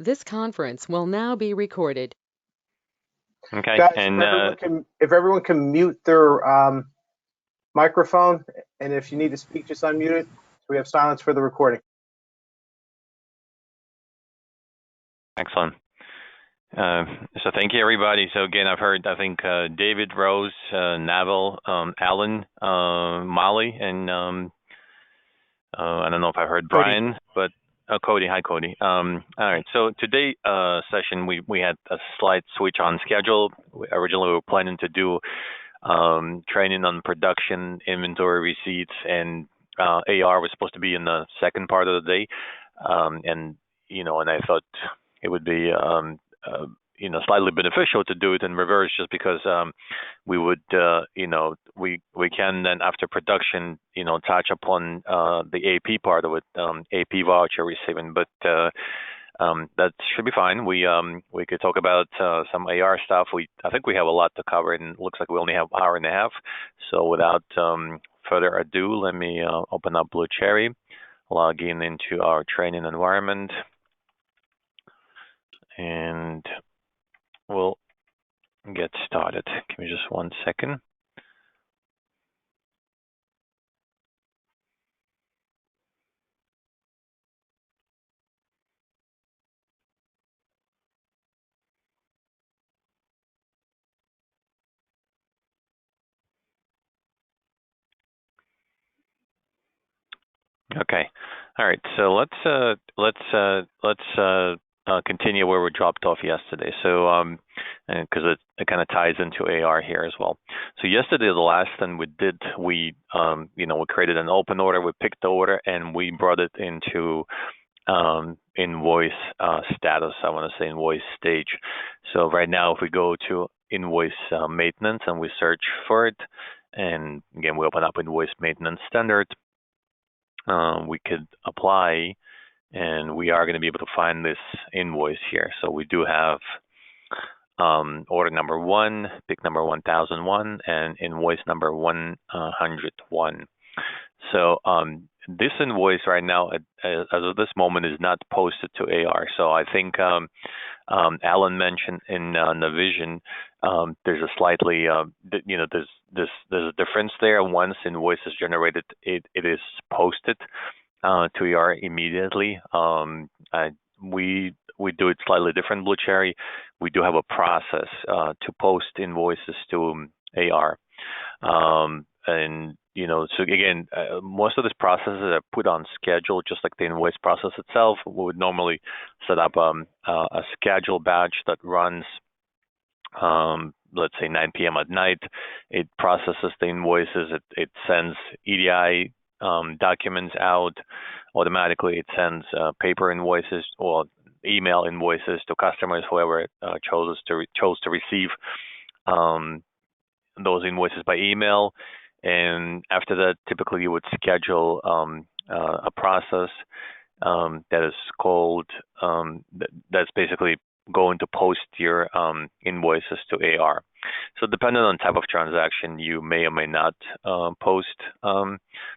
This conference will now be recorded. Okay, Guys, and if everyone can mute their microphone, and if you need to speak, just unmute it. So we have silence for the recording. excellent. So thank you, everybody. So again, I've heard, I think, David, Rose, Naval, Alan, Molly, and I don't know if I heard Cody. Brian, but Cody. Hi, Cody. All right. So today session, we had a slight switch on schedule. Originally, we were planning to do training on production, inventory receipts, and AR was supposed to be in the second part of the day. And I thought it would be slightly beneficial to do it in reverse, just because we would we can then, after production, touch upon the AP part of it, AP voucher receiving, but that should be fine. We could talk about some AR stuff. I think we have a lot to cover, and it looks like we only have an hour and a half. So without further ado, let me open up Blue Cherry, log into our training environment, and we'll get started. Give me just 1 second. Okay. All right. So let's continue where we dropped off yesterday. So because it kind of ties into AR here as well. So yesterday, the last thing we did, we created an open order, we picked the order, and we brought it into invoice status. I want to say invoice stage. So right now, if we go to invoice maintenance and we search for it, and again we open up invoice maintenance standard, we could apply, and we are going to be able to find this invoice here. So we do have order number 1, pick number 1001, and invoice number 101. So this invoice right now, as of this moment, is not posted to AR. So I think Alan mentioned in the vision, there's a slightly, there's a difference there. Once invoice is generated, it is posted to AR immediately. We do it slightly different, Blue Cherry. We do have a process to post invoices to AR. So again, most of these processes are put on schedule, just like the invoice process itself. We would normally set up a schedule batch that runs, let's say 9 p.m. at night. It processes the invoices. It sends EDI documents out automatically. It sends paper invoices or email invoices to customers, whoever chose to receive those invoices by email. And after that, typically you would schedule a process that is called, that's basically going to post your invoices to AR. So depending on type of transaction, you may or may not post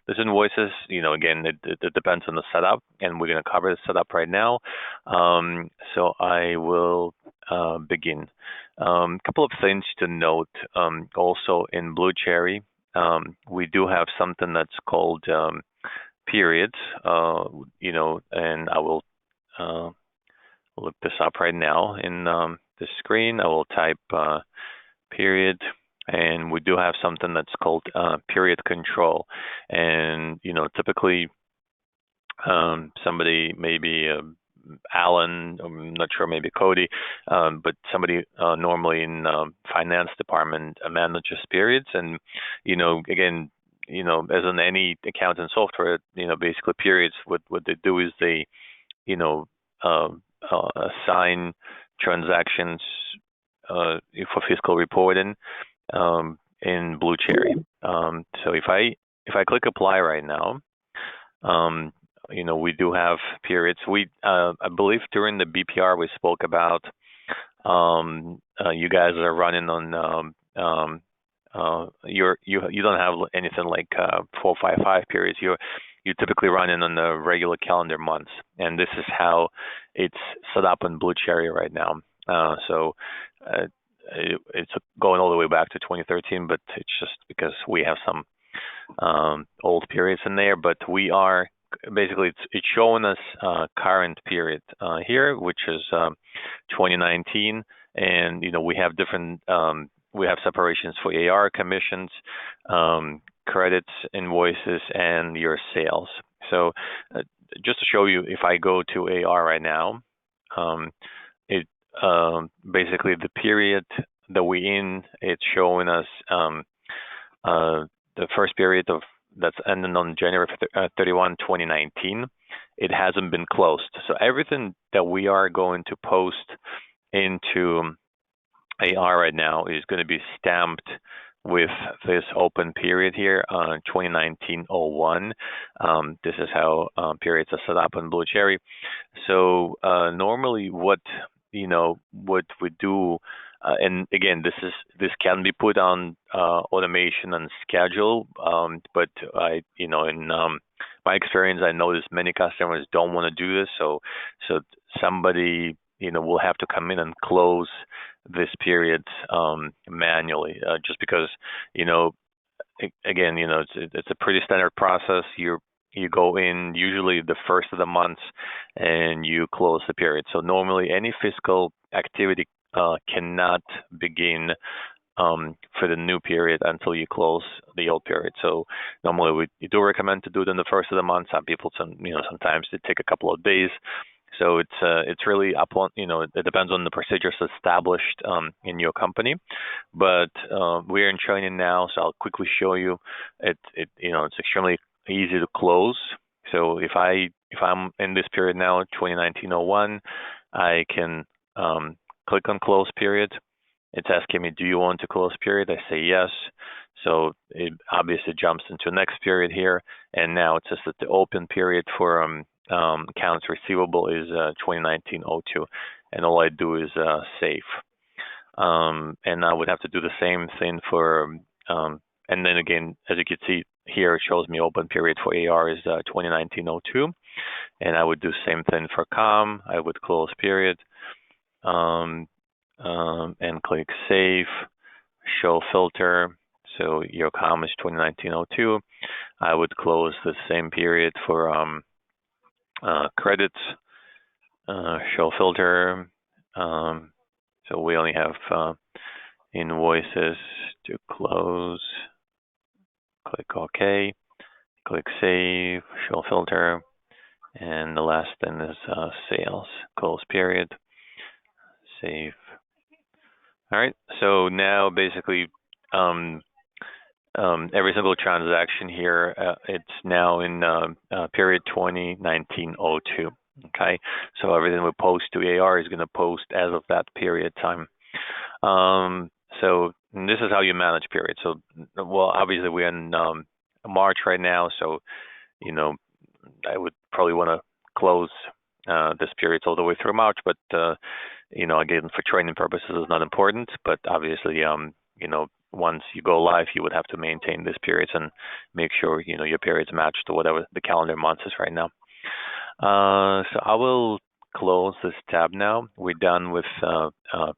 these invoices. Again, it depends on the setup, and we're going to cover the setup right now. So I will begin. Couple of things to note also in Blue Cherry. We do have something that's called periods, and I will look this up right now in the screen. I will type period, and we do have something that's called period control. And typically somebody, maybe Alan, I'm not sure, maybe Cody, but somebody normally in finance department manages periods. And again, as in any accounting software, basically periods, what they do is they assign transactions for fiscal reporting in Blue Cherry. So if I click apply right now, we do have periods. I believe during the BPR we spoke about you guys are running on you don't have anything like 455 periods. you typically run in on the regular calendar months, and this is how it's set up in Blue Cherry right now. It's going all the way back to 2013, but it's just because we have some old periods in there. But we are basically it's showing us current period here, which is 2019, and we have different we have separations for AR, commissions, credits, invoices, and your sales. So just to show you, if I go to AR right now, it basically the period that we in, it's showing us the first period of that's ending on January 31, 2019. It hasn't been closed. So everything that we are going to post into AR right now is going to be stamped with this open period here, 2019-01. This is how periods are set up in Blue Cherry. So normally what we do, and again, this can be put on automation and schedule, but in my experience, I noticed many customers don't want to do this, so somebody will have to come in and close this period manually, just because again, it's a pretty standard process. You go in usually the first of the month and you close the period. So normally any fiscal activity cannot begin for the new period until you close the old period. So normally we do recommend to do it in the first of the month. Some people, sometimes it take a couple of days. So it's really upon it depends on the procedures established in your company. But we're in training now, so I'll quickly show you. It's extremely easy to close. So if I'm in this period now, 2019-01, I can click on close period. It's asking me, do you want to close period? I say yes. So it obviously jumps into next period here, and now it says that the open period for accounts receivable is 2019-02, and all I do is save. And I would have to do the same thing for, and then again, as you can see here, it shows me open period for AR is 2019-02, and I would do the same thing for COM. I would close period, and click save, show filter. So your COM is 2019-02. I would close the same period for credits, show filter. So we only have invoices to close. Click OK. Click save, show filter. And the last thing is sales, close period, save. All right, so now basically every single transaction here, it's now in period 2019-02. Okay, so everything we post to AR is going to post as of that period time. So this is how you manage periods. So, well, obviously we're in March right now, so I would probably want to close this period all the way through March, but again, for training purposes, it's not important. But obviously, once you go live, you would have to maintain these periods and make sure your periods match to whatever the calendar month is right now. So I will close this tab now. We're done with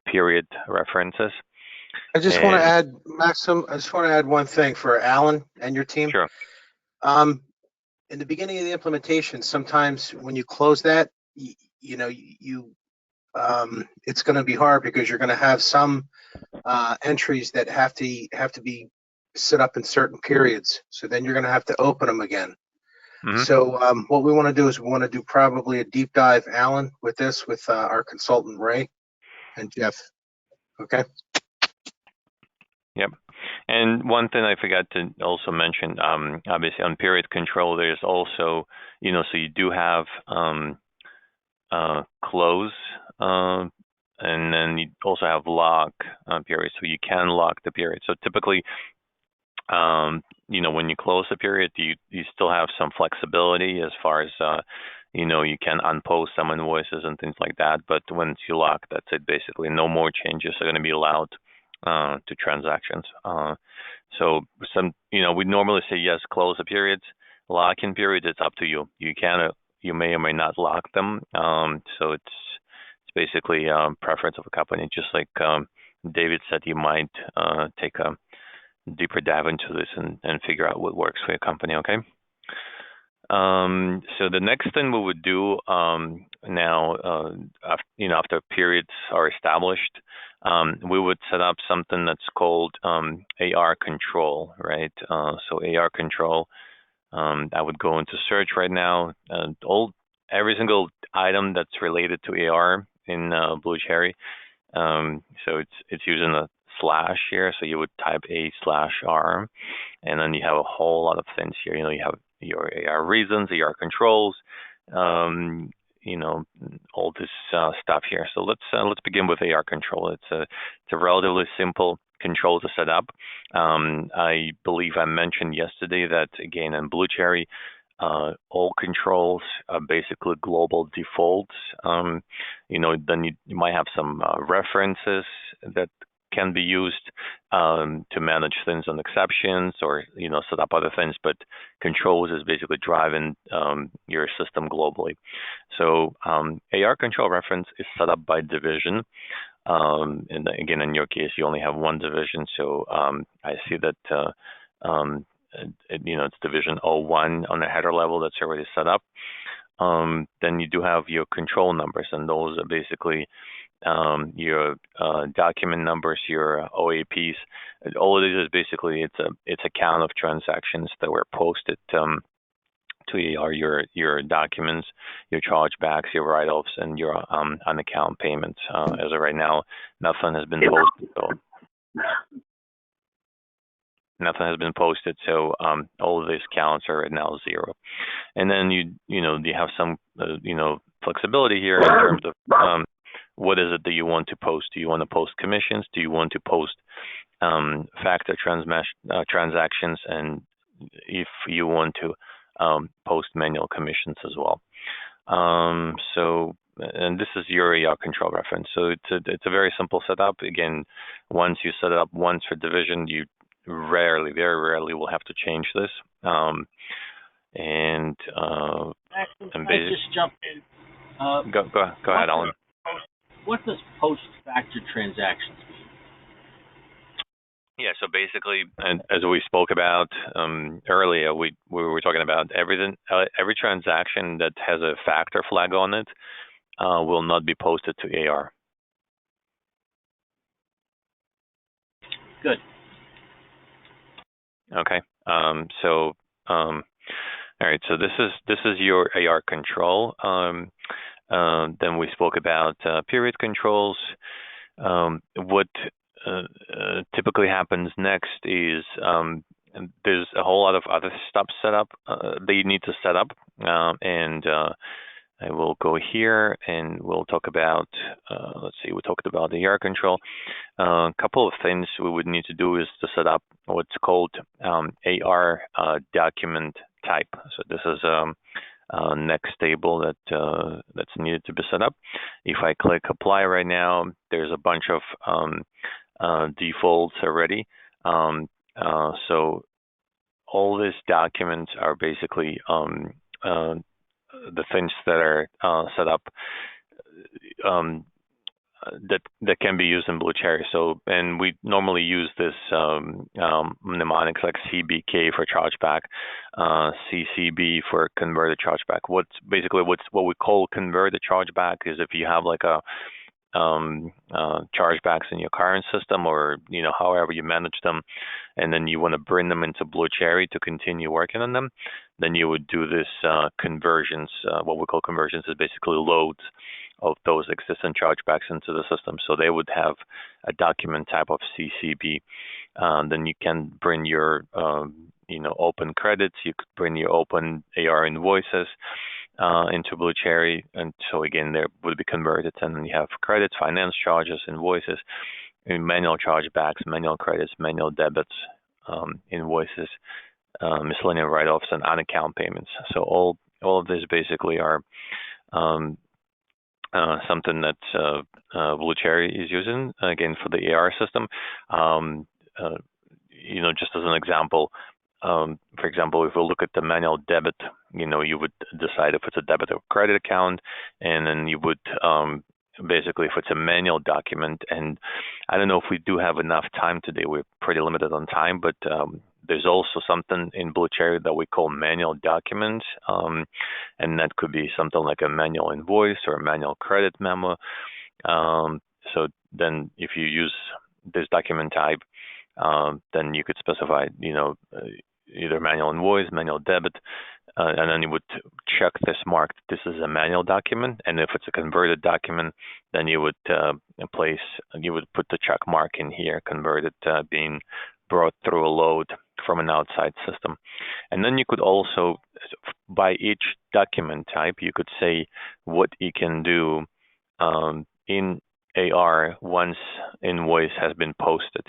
period references. I just want to add, Maxim, I just want to add one thing for Alan and your team. Sure. In the beginning of the implementation, sometimes when you close that, it's going to be hard because you're going to have some entries that have to be set up in certain periods. So then you're going to have to open them again. Mm-hmm. So what we want to do is we want to do probably a deep dive, Alan, with this, with our consultant, Ray and Jeff. Okay. Yep. And one thing I forgot to also mention, obviously on period control, there's also, so you do have close, and then you also have lock period, so you can lock the period. So typically, when you close the period, you still have some flexibility as far as, you can unpost some invoices and things like that. But once you lock, that's it. Basically, no more changes are going to be allowed to transactions. So we normally say yes, close the periods. lock-in periods, it's up to you. You may or may not lock them. So it's basically preference of a company. Just like David said, you might take a deeper dive into this and figure out what works for your company. Okay. So the next thing we would do now, after periods are established, we would set up something that's called AR control, right? So AR control, I would go into search right now. Every single item that's related to AR in Blue Cherry. So it's using a slash here. So you would type A/R, and then you have a whole lot of things here. You have your AR reasons, AR controls, all this stuff here. So let's begin with AR control. It's a relatively simple control to set up. I believe I mentioned yesterday that, again, in Blue Cherry, all controls are basically global defaults. Then you might have some references that can be used to manage things on exceptions or set up other things, but controls is basically driving your system globally. So AR control reference is set up by division. And again, in your case, you only have one division, so I see that it's division 01 on the header level that's already set up. Then you do have your control numbers, and those are basically your document numbers, your OAPs. All of this is basically it's a count of transactions that were posted to AR, your documents, your chargebacks, your write-offs, and your on-account payments. As of right now, nothing has been posted. So all of these counts are right now 0. And then you have some flexibility here in terms of what is it that you want to post? Do you want to post commissions? Do you want to post factor transactions? And if you want to post manual commissions as well. And this is your AR control reference. So it's a very simple setup. Again, once you set it up once for division, you very rarely will have to change this. Can I just jump in? Go ahead, Alan. What does post-factor transactions mean? Yeah, so basically, as we spoke about earlier, we were talking about everything. Every transaction that has a factor flag on it will not be posted to AR. Good. Okay. All right. So this is your AR control. Then we spoke about period controls. What typically happens next is there's a whole lot of other stuff set up that you need to set up, and I will go here and we'll talk about, we talked about the AR control. A couple of things we would need to do is to set up what's called AR document type. So this is next table that's needed to be set up. If I click apply right now, there's a bunch of defaults already. So all these documents are basically the things that are set up that can be used in Blue Cherry. So, and we normally use this mnemonics like CBK for chargeback, CCB for converted chargeback. What we call converted chargeback is if you have like a chargebacks in your current system, or however you manage them, and then you want to bring them into Blue Cherry to continue working on them, then you would do this conversions. What we call conversions is basically loads of those existing chargebacks into the system. So they would have a document type of CCB. Then you can bring your open credits. You could bring your open AR invoices into Blue Cherry, and so again they would be converted, and then you have credits, finance charges, invoices, manual chargebacks, manual credits, manual debits, invoices, miscellaneous write-offs, and on-account payments. So all of this basically are something that Blue Cherry is using again for the AR system. Just as an example, for example, if we look at the manual debit, you would decide if it's a debit or credit account, and then you would basically, if it's a manual document, and I don't know if we do have enough time today. We're pretty limited on time, but there's also something in Blue Cherry that we call manual documents, and that could be something like a manual invoice or a manual credit memo. So then if you use this document type, then you could specify, either manual invoice, manual debit, and then you would check this mark. This is a manual document, and if it's a converted document, then you would put the check mark in here, converted, being brought through a load from an outside system. And then you could also, by each document type, you could say what you can do in AR once invoice has been posted.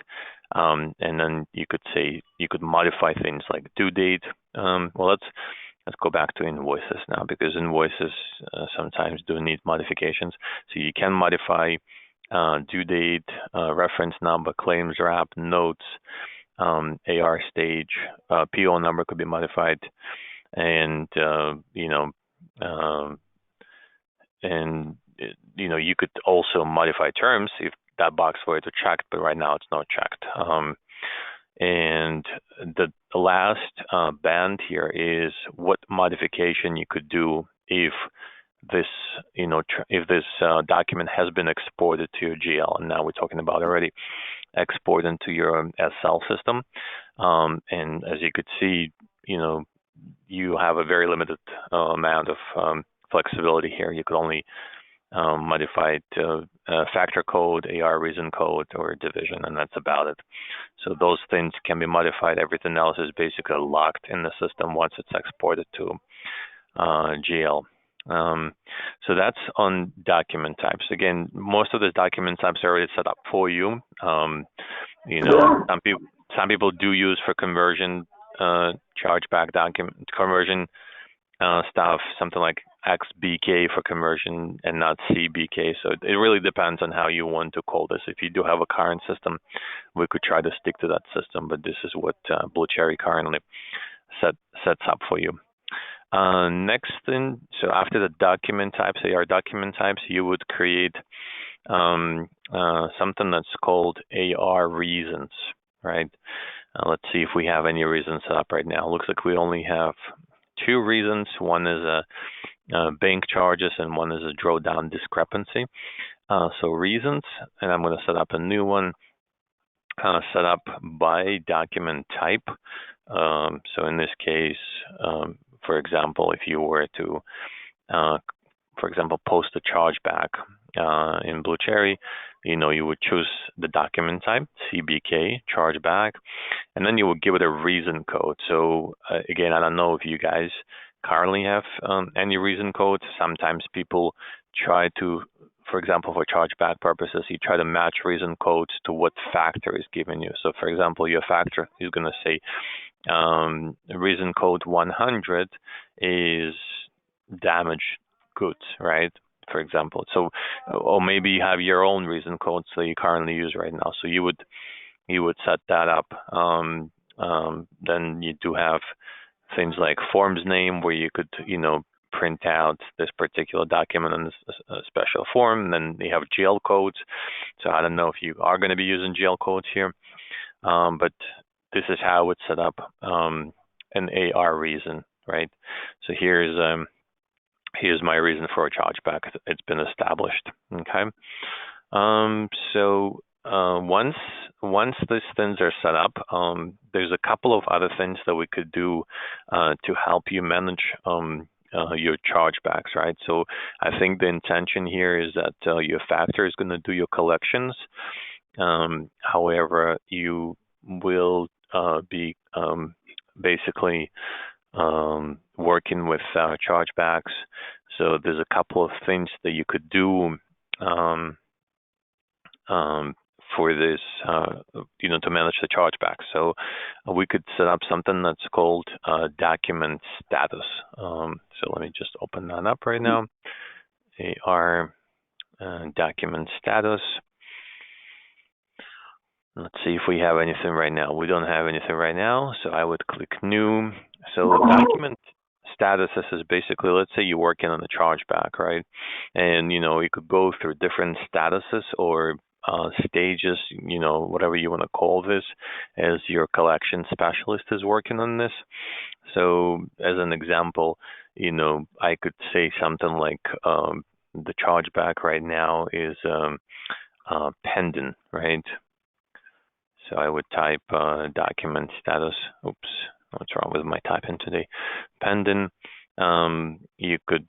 And then you could modify things like due date. Let's go back to invoices now, because invoices sometimes do need modifications. So you can modify due date, reference number, claims wrap, notes, AR stage, PO number could be modified, and you could also modify terms if that box were to checked, but right now it's not checked. And the last band here is what modification you could do if this document has been exported to your GL, and now we're talking about already export into your SL system. And as you could see, you have a very limited amount of flexibility here. You could only modify factor code, AR reason code, or division, and that's about it. So those things can be modified. Everything else is basically locked in the system once it's exported to GL. So that's on document types. Again, most of the document types are already set up for you. Some people do use for conversion, chargeback document conversion stuff, something like XBK for conversion and not CBK. So it really depends on how you want to call this. If you do have a current system, we could try to stick to that system, but this is what Blue Cherry currently sets up for you. Next thing, so after the document types, AR document types, you would create something that's called AR reasons, right? Let's see if we have any reasons set up right now. Looks like we only have 2 reasons. One is a bank charges, and one is a drawdown discrepancy. So reasons, and I'm going to set up a new one, set up by document type. So in this case, for example, if you were to, for example, post a chargeback in Blue Cherry, you would choose the document type, CBK, chargeback, and then you would give it a reason code. So again, I don't know if you guys currently have any reason codes. Sometimes people try to, for example, for chargeback purposes, you try to match reason codes to what factor is given you. So for example, your factor is going to say reason code 100 is damaged goods, right? For example, so, or maybe you have your own reason codes that you currently use right now. So you would set that up. Then you do have things like forms name, where you could, print out this particular document in a special form. And then you have GL codes. So I don't know if you are going to be using GL codes here, but this is how it's set up, an AR reason, right? So here's my reason for a chargeback. It's been established. Okay. So once these things are set up, there's a couple of other things that we could do to help you manage your chargebacks, right? So I think the intention here is that your factor is going to do your collections. However, you will be basically working with chargebacks. So there's a couple of things that you could do for this, to manage the chargebacks. So we could set up something that's called document status. So let me just open that up right now. AR document status. Let's see if we have anything right now. We don't have anything right now, so I would click New. So document statuses is basically, let's say you're working on a chargeback, right? And you could go through different statuses or stages, whatever you want to call this, as your collection specialist is working on this. So as an example, I could say something like the chargeback right now is pending, right? So I would type document status. Oops, what's wrong with my typing today? Pending. You could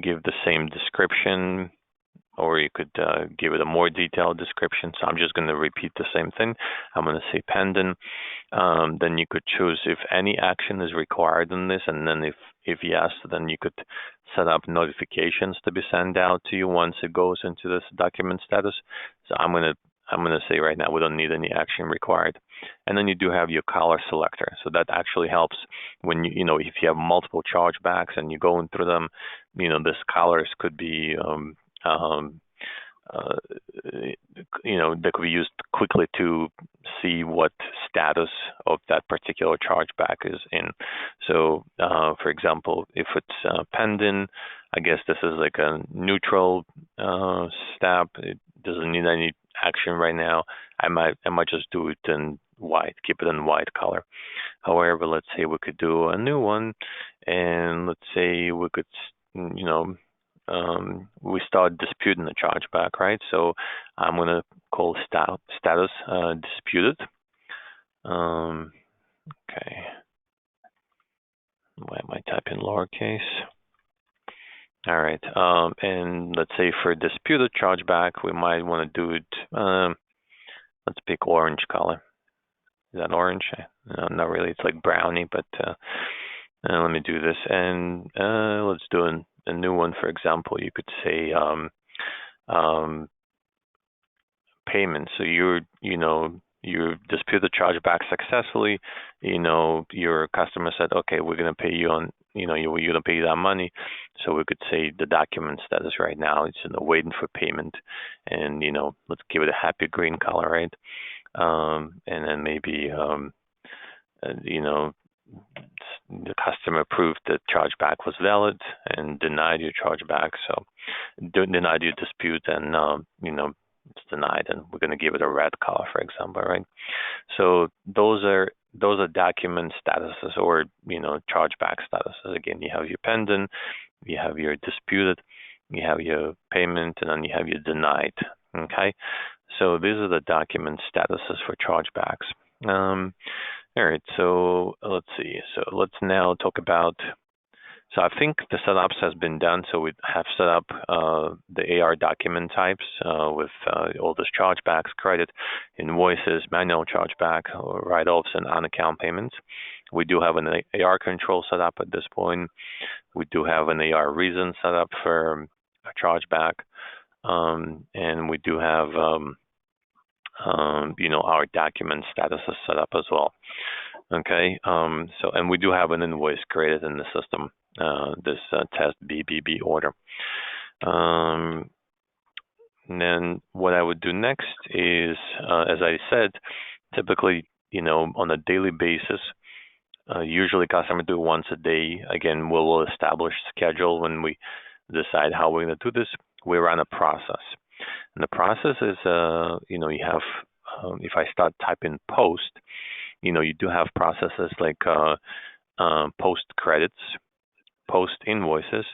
give the same description, or you could give it a more detailed description. So I'm just going to repeat the same thing. I'm going to say pending. Then you could choose if any action is required in this, and then if yes, then you could set up notifications to be sent out to you once it goes into this document status. So I'm going to say right now we don't need any action required. And then you do have your color selector. So that actually helps when if you have multiple chargebacks and you're going through them, this colors could be that could be used quickly to see what status of that particular chargeback is in. So, for example, if it's pending, I guess this is like a neutral step. It doesn't need any action right now. I might just do it in white, keep it in white color. However, let's say we could do a new one, and let's say we could, we start disputing the chargeback, right? So I'm going to call status disputed. Okay. Why am I typing lowercase? All right. And let's say for disputed chargeback, we might want to do it. Let's pick orange color. Is that orange? No, not really. It's like brownie, but let me do this. And let's do a new one. For example, you could say payment. So you dispute the chargeback successfully. Your customer said, okay, we're going to pay you on, you're going to pay that money. So we could say the document status right now, it's waiting for payment. And, let's give it a happy green color, right? And then maybe, the customer approved that chargeback was valid and denied your chargeback. So denied your dispute, and it's denied, and we're going to give it a red color, for example, right? So those are document statuses, or chargeback statuses. Again, you have your pending, you have your disputed, you have your payment, and then you have your denied. Okay, so these are the document statuses for chargebacks. All right, so let's see. So let's now talk about. So I think the setups has been done. So we have set up the AR document types with all those chargebacks, credit, invoices, manual chargeback, write-offs, and on-account payments. We do have an AR control set up at this point. We do have an AR reason set up for a chargeback, and we do have our document statuses set up as well. Okay, so and we do have an invoice created in the system. This test BBB order. And then what I would do next is, as I said, typically, on a daily basis, usually customer do once a day. Again, we'll establish schedule when we decide how we're going to do this. We run a process. And the process is, you have, if I start typing post, you do have processes like post credits, post invoices,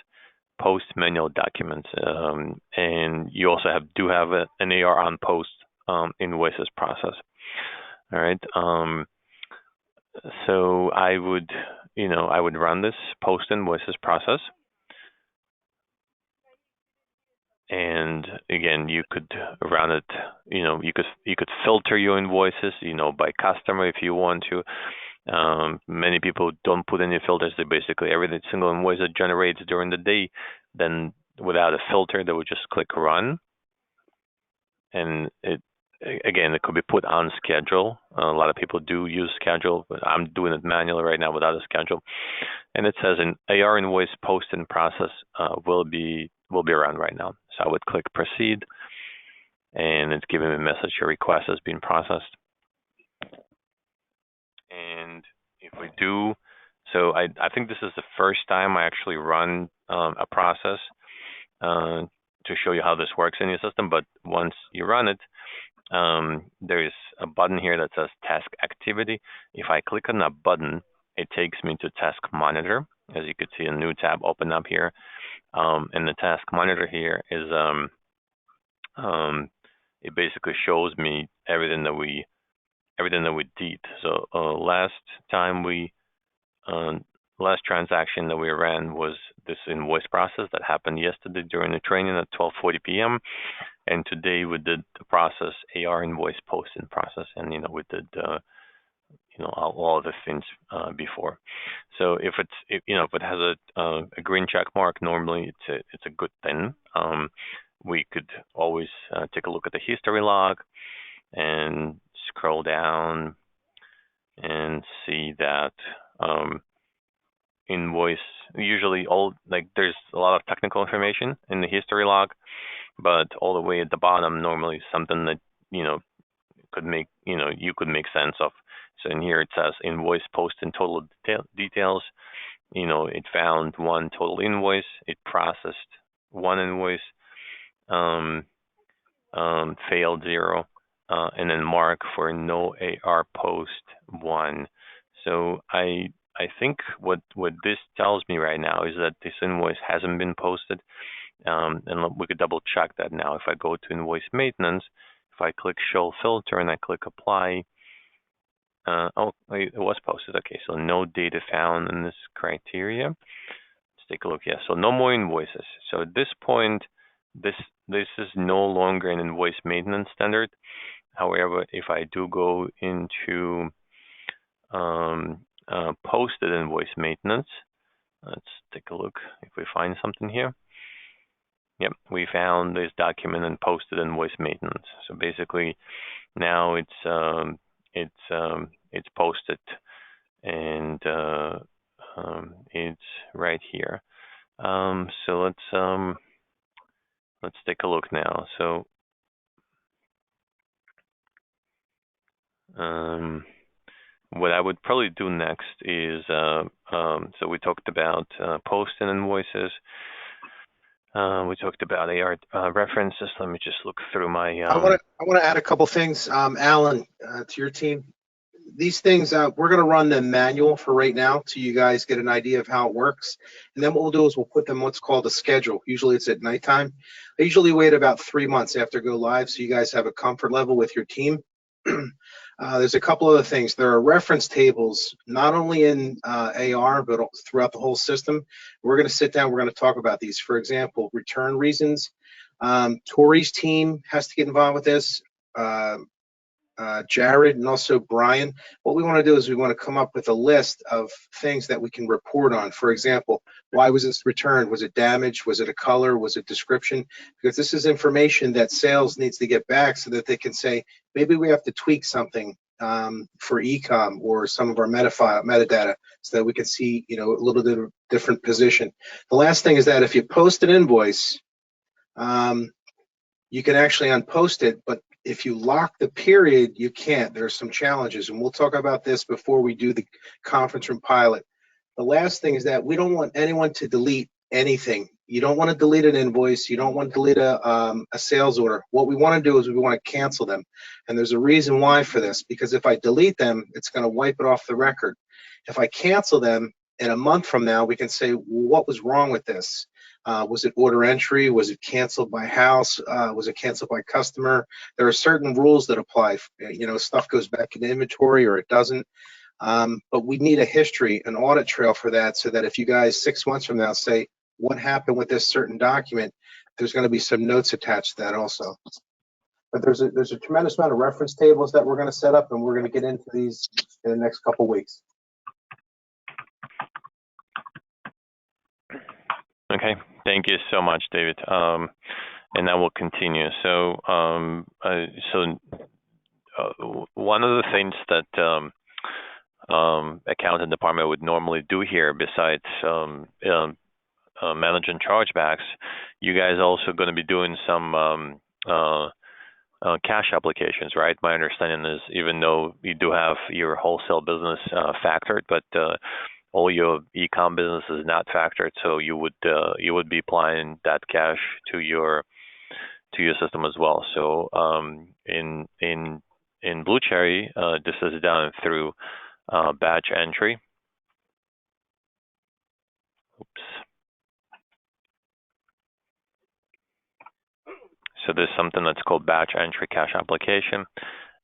post manual documents, and you also do have an AR on post invoices process. All right. So I would run this post invoices process. And again, you could run it, you could filter your invoices, by customer if you want to. Many people don't put any filters. They basically, every single invoice that generates during the day, then without a filter, they would just click run. And it could be put on schedule. A lot of people do use schedule, but I'm doing it manually right now without a schedule. And it says an AR invoice post in process will be run right now. So I would click proceed. and it's giving me a message, your request has been processed. And if we do, so I think this is the first time I actually run a process to show you how this works in your system. But once you run it, there's a button here that says task activity. If I click on that button, it takes me to task monitor. As you can see, a new tab open up here. And the task monitor here is, it basically shows me everything that we did. So last transaction that we ran was this invoice process that happened yesterday during the training at 12:40 p.m. And today we did the process AR invoice posting process, and we did all the things before. So if it has a green check mark, normally it's a good thing. We could always take a look at the history log and scroll down and see that invoice, usually there's a lot of technical information in the history log, but all the way at the bottom, normally something that you could make sense of. So in here it says invoice post and total details. It found one total invoice. It processed one invoice, failed 0, and then mark for no AR post 1. So I think what this tells me right now is that this invoice hasn't been posted. And we could double check that now. If I go to invoice maintenance, if I click show filter and I click apply, it was posted. Okay, so no data found in this criteria. Let's take a look. Yeah, so no more invoices. So at this point, this is no longer an invoice maintenance standard. However, if I do go into posted invoice maintenance, let's take a look if we find something here. Yep, we found this document and posted invoice maintenance. So basically, now it's posted, and it's right here. So let's take a look now. So what I would probably do next is so we talked about posting invoices. We talked about AR references. Let me just look through my. I want to add a couple things, Alan, to your team. These things we're going to run them manual for right now, so you guys get an idea of how it works. And then what we'll do is we'll put them what's called a schedule. Usually it's at nighttime. I usually wait about 3 months after go live, so you guys have a comfort level with your team. There's a couple other things. There are reference tables, not only in AR, but throughout the whole system. We're going to sit down, we're going to talk about these. For example, return reasons. Tori's team has to get involved with this. Jared and also Brian. What we want to do is we want to come up with a list of things that we can report on. For example, why was this returned? Was it damaged? Was it a color? Was it description? Because this is information that sales needs to get back so that they can say, maybe we have to tweak something for ecom or some of our metadata so that we can see, a little bit of different position. The last thing is that if you post an invoice, you can actually unpost it, but if you lock the period, you can't. There's some challenges, and we'll talk about this before we do the conference room pilot. The last thing is that we don't want anyone to delete anything. You don't want to delete an invoice. You don't want to delete a sales order. What we want to do is we want to cancel them, and there's a reason why for this, because if I delete them, it's going to wipe it off the record. If I cancel them, in a month from now, we can say, well, what was wrong with this? Was it order entry? Was it canceled by house? Was it canceled by customer? There are certain rules that apply. Stuff goes back in inventory or it doesn't. But we need a history, an audit trail for that, so that if you guys 6 months from now say, what happened with this certain document, there's going to be some notes attached to that also. But there's a tremendous amount of reference tables that we're going to set up, and we're going to get into these in the next couple weeks. Okay, thank you so much, David. And I will continue. So, one of the things that accounting department would normally do here, besides managing chargebacks, you guys also going to be doing some cash applications, right? My understanding is even though you do have your wholesale business factored, but all your e-com business is not factored, so you would be applying that cash to your system as well. So in Blue Cherry, this is done through batch entry. Oops. So there's something that's called batch entry cash application.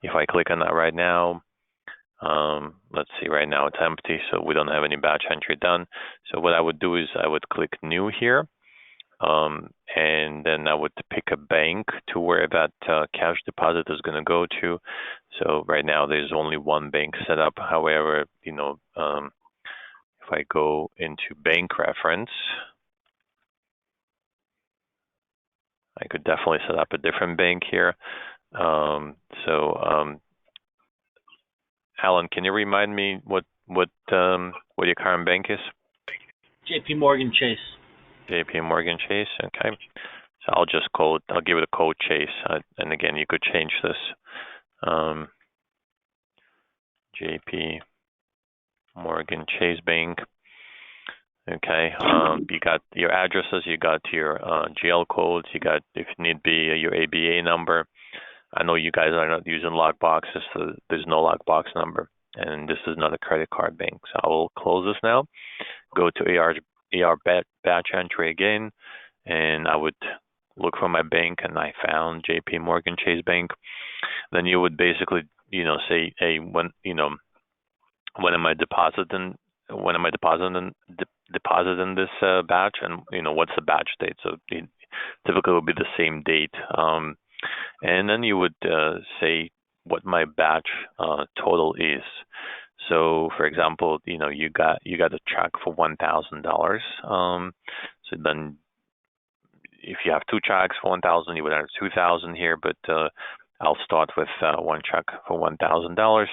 If I click on that right now, let's see, right now it's empty, so we don't have any batch entry done. So what I would do is I would click new here, and then I would pick a bank to where that cash deposit is going to go to. So right now there's only one bank set up. However, if I go into bank reference, I could definitely set up a different bank here. Alan, can you remind me what your current bank is? JP Morgan Chase. JP Morgan Chase. Okay. So I'll give it a code Chase, and again, you could change this. JP Morgan Chase Bank. Okay. You got your addresses, you got your GL codes, you got, if need be, your ABA number. I know you guys are not using lockboxes, so there's no lockbox number, and this is not a credit card bank. So I will close this now. Go to AR batch entry again, and I would look for my bank, and I found JP Morgan Chase Bank. Then you would basically, say, hey, when am I depositing this batch, and what's the batch date? So it typically will be the same date, and then you would say what my batch total is. So, for example, you got a check for $1,000. So then, if you have two checks for $1,000, you would have 2,000 here. But I'll start with one check for $1,000,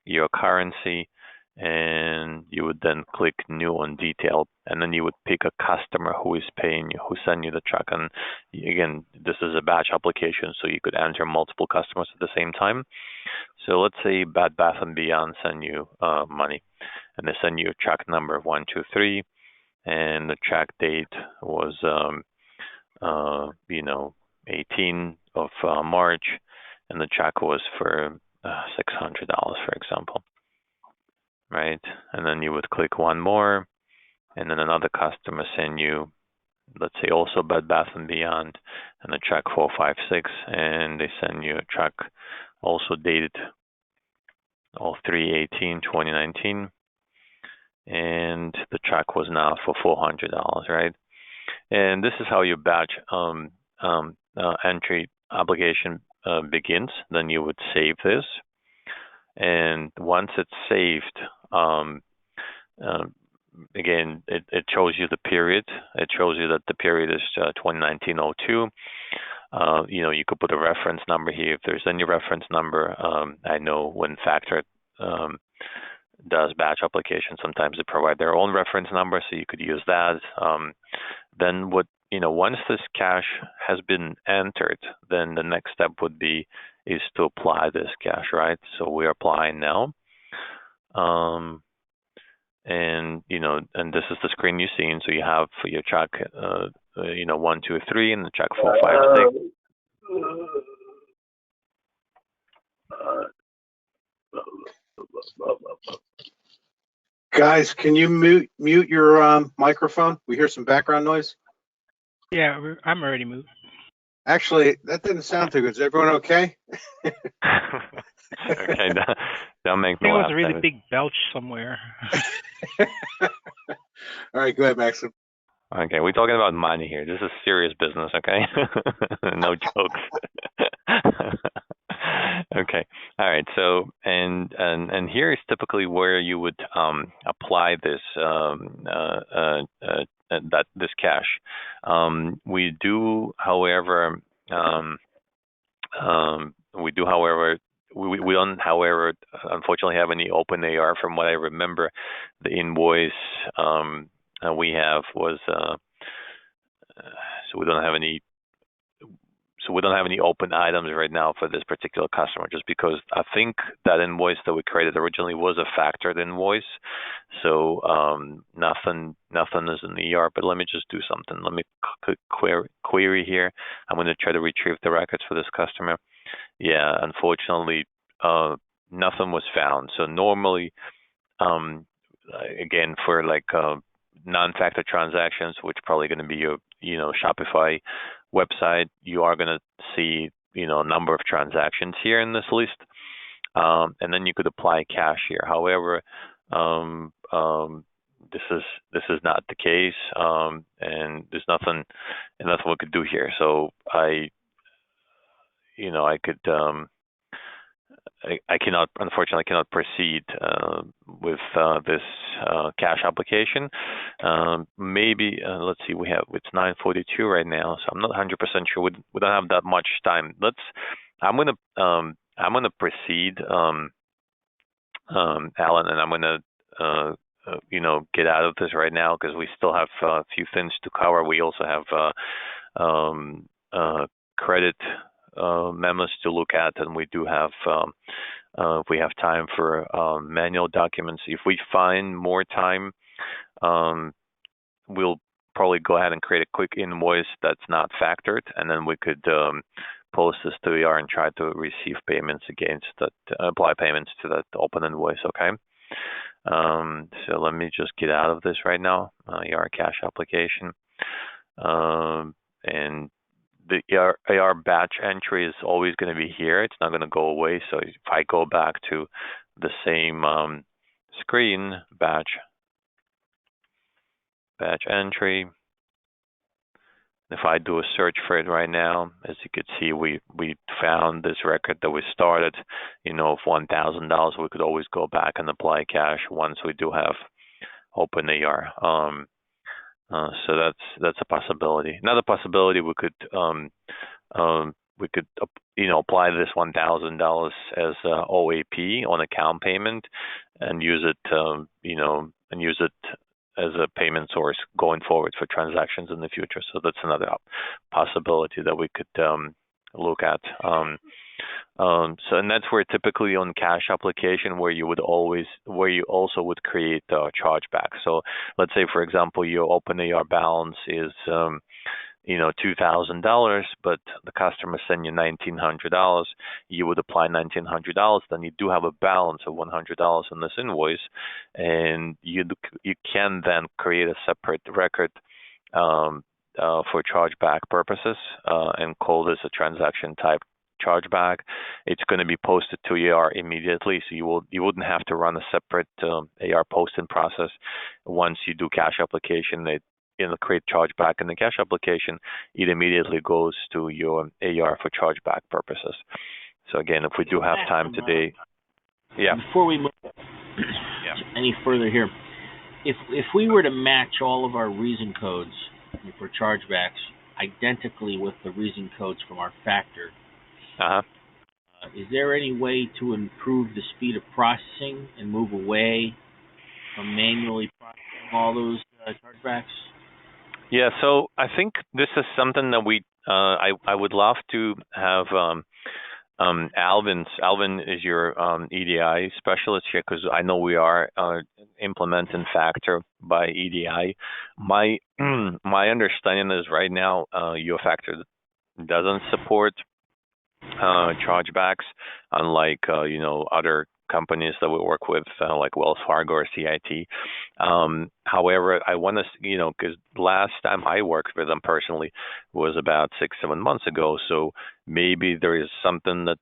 your currency, and you would then click new on detail, and then you would pick a customer who is paying you, who sent you the check. And again, this is a batch application, so you could enter multiple customers at the same time. So let's say Bed Bath & Beyond send you money, and they send you a check number 123, and the check date was 18 of March, and the check was for $600, for example. Right, and then you would click one more, and then another customer send you, let's say, also Bed Bath & Beyond, and a check 456, and they send you a check also dated 3/18/2019, and the check was now for $400, right? And this is how your batch entry obligation begins. Then you would save this, and once it's saved, again, it shows you the period. It shows you that the period is 2019-02. You could put a reference number here. If there's any reference number, I know when Factor does batch application, sometimes they provide their own reference number, so you could use that. Then once this cash has been entered, then the next step is to apply this cash, right? So we're applying now. And this is the screen you've seen. So you have for your check, 1, 2, 3, and the check 4, 5, 6. Guys, can you mute your microphone? We hear some background noise. Yeah, I'm already moved. Actually, that didn't sound too good. Is everyone okay? Okay, that'll make me I think it laugh. was a really big belch somewhere. All right, go ahead, Maxim. Okay, we're talking about money here. This is serious business, okay? No jokes. Okay. All right. So, and here is typically where you would apply this this cash. We do, however, we don't, however, unfortunately have any open AR. From what I remember, the invoice we have was so we don't have any so we don't have any open items right now for this particular customer, just because I think that invoice that we created originally was a factored invoice. So nothing is in the ER. But let me just do something. Let me query here. I'm going to try to retrieve the records for this customer. Yeah, unfortunately, nothing was found. So normally, again, for like non-factor transactions, which probably going to be your Shopify website, you are going to see a number of transactions here in this list, and then you could apply cash here. However, this is not the case, and there's nothing we could do here. So I could. I cannot, unfortunately, proceed with this cash application. Maybe let's see. It's 9:42 right now, so I'm not 100% sure. We don't have that much time. I'm gonna proceed, Alan, and I'm gonna get out of this right now because we still have a few things to cover. We also have credit memos to look at, and we do have if we have time for manual documents. If we find more time, we'll probably go ahead and create a quick invoice that's not factored, and then we could post this to ER and try to receive payments against that, apply payments to that open invoice. Okay. So let me just get out of this right now. ER cash application, and the AR batch entry is always going to be here. It's not going to go away. So if I go back to the same screen, batch entry, if I do a search for it right now, as you can see, we found this record that we started, of $1,000. We could always go back and apply cash once we do have open AR. So that's a possibility. Another possibility, we could apply this $1,000 as OAP on account payment and use it as a payment source going forward for transactions in the future. So that's another possibility that we could look at. And that's where typically on cash application where you also would create a chargeback. So let's say, for example, your open AR balance is $2,000, but the customer sent you $1,900. You would apply $1,900, then you do have a balance of $100 in this invoice, and you can then create a separate record for chargeback purposes and call this a transaction type chargeback. It's going to be posted to AR immediately, so you wouldn't have to run a separate AR posting process. Once you do cash application, create chargeback in the cash application, it immediately goes to your AR for chargeback purposes. So again, if we do have time today, yeah. Before we move any further here, if we were to match all of our reason codes for chargebacks identically with the reason codes from our factor, is there any way to improve the speed of processing and move away from manually processing all those chargebacks? Yeah, so I think this is something that I would love to have Alvin is your EDI specialist here, because I know we are implementing Factor by EDI. My understanding is right now your Factor doesn't support chargebacks, unlike other companies that we work with, like Wells Fargo or CIT. However, I want to, because last time I worked with them personally was about 6-7 months ago. So maybe there is something that,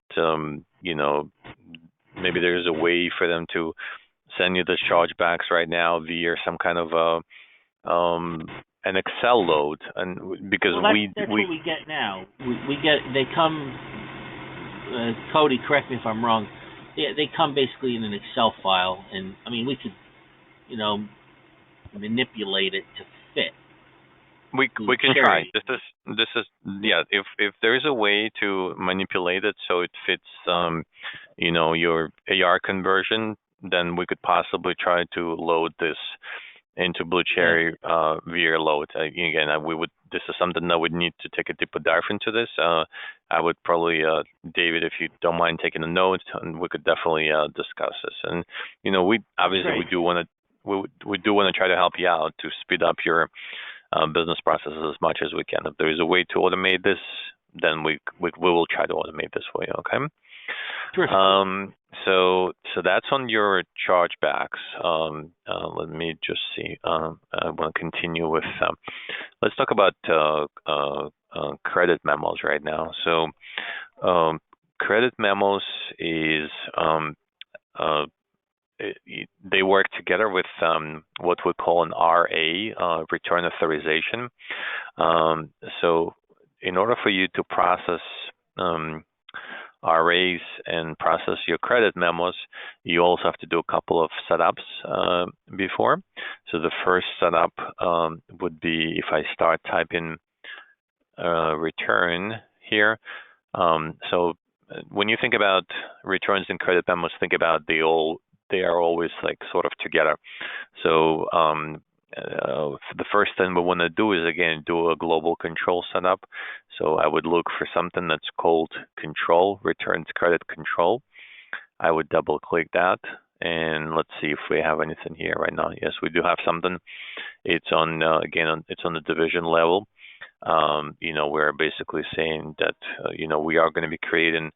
maybe there's a way for them to send you the chargebacks right now via some kind of an Excel load, and because that's what we get now. They come. Cody, correct me if I'm wrong. They come basically in an Excel file, and I mean we could, manipulate it to fit. We can try. This is If there is a way to manipulate it so it fits, your AR conversion, then we could possibly try to load this into Blue Cherry via load. Again, we would this is something that we need to take a deeper dive into this. I would probably, David, if you don't mind taking a note, and we could definitely discuss this. And we obviously we do want to try to help you out to speed up your business processes as much as we can. If there is a way to automate this, then we will try to automate this for you. Okay. Terrific. So that's on your chargebacks. Let me just see. I want to continue with. Let's talk about credit memos right now. So credit memos is they work together with what we call an RA, return authorization. So in order for you to process RAs and process your credit memos, you also have to do a couple of setups before. So the first setup would be if I start typing return here. So when you think about returns and credit memos, think about they are always like sort of together. So the first thing we want to do is, again, do a global control setup. So I would look for something that's called control, returns credit control. I would double click that, and let's see if we have anything here right now. Yes, we do have something. It's on, it's on the division level. We're basically saying that, we are going to be creating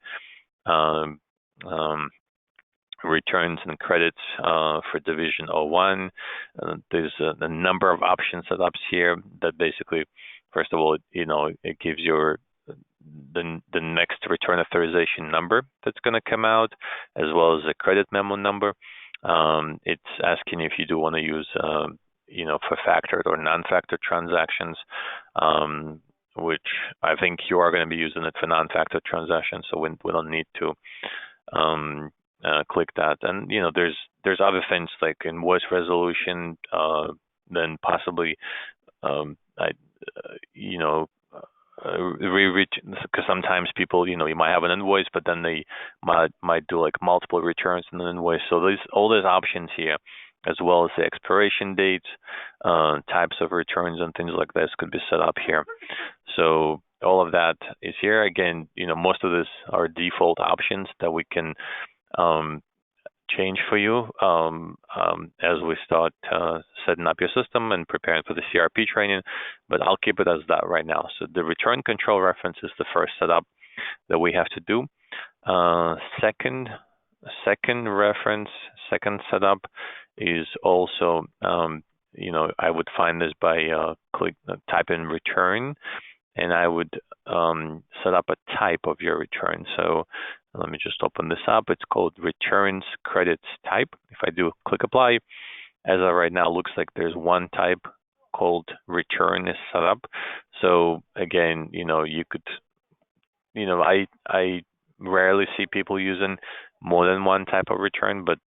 returns and credits for Division 01. There's a number of option setups here that basically, first of all, it gives you the next return authorization number that's going to come out, as well as a credit memo number. It's asking if you do want to use, for factored or non-factored transactions, which I think you are going to be using it for non-factored transactions, so we don't need to click that. And there's other things like invoice resolution, then possibly because sometimes people, you might have an invoice, but then they might do like multiple returns in an invoice. So all these options here, as well as the expiration dates, types of returns and things like this could be set up here. So all of that is here. Again, most of this are default options that we can change for you as we start setting up your system and preparing for the CRP training, but I'll keep it as that right now. So the return control reference is the first setup that we have to do. Second setup is also, I would find this by type in return, and I would set up a type of your return. So let me just open this up. It's called returns credits type. If I do click apply, as of right now, it looks like there's one type called return is set up. So again, you could, I rarely see people using more than one type of return, but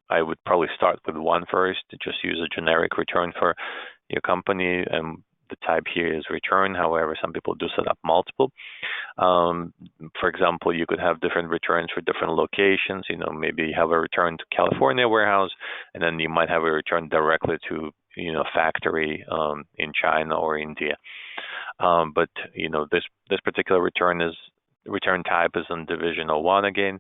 I would probably start with one first to just use a generic return for your company, and the type here is return. However, some people do set up multiple. For example, you could have different returns for different locations. Maybe you have a return to California warehouse, and then you might have a return directly to factory in China or India. But this particular return type is in Division 01 again.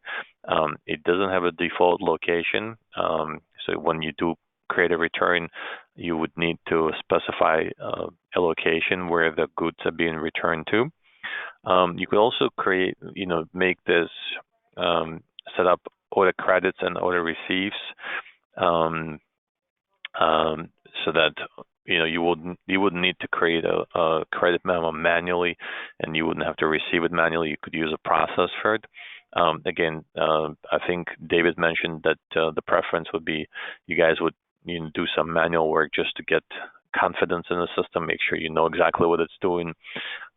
It doesn't have a default location. So when you do create a return, you would need to specify a location where the goods are being returned to. You could also make this set up order credits and order receives, so that you wouldn't need to create a credit memo manually, and you wouldn't have to receive it manually. You could use a process for it. Again, I think David mentioned that the preference would be you guys would do some manual work just to get confidence in the system, make sure you know exactly what it's doing,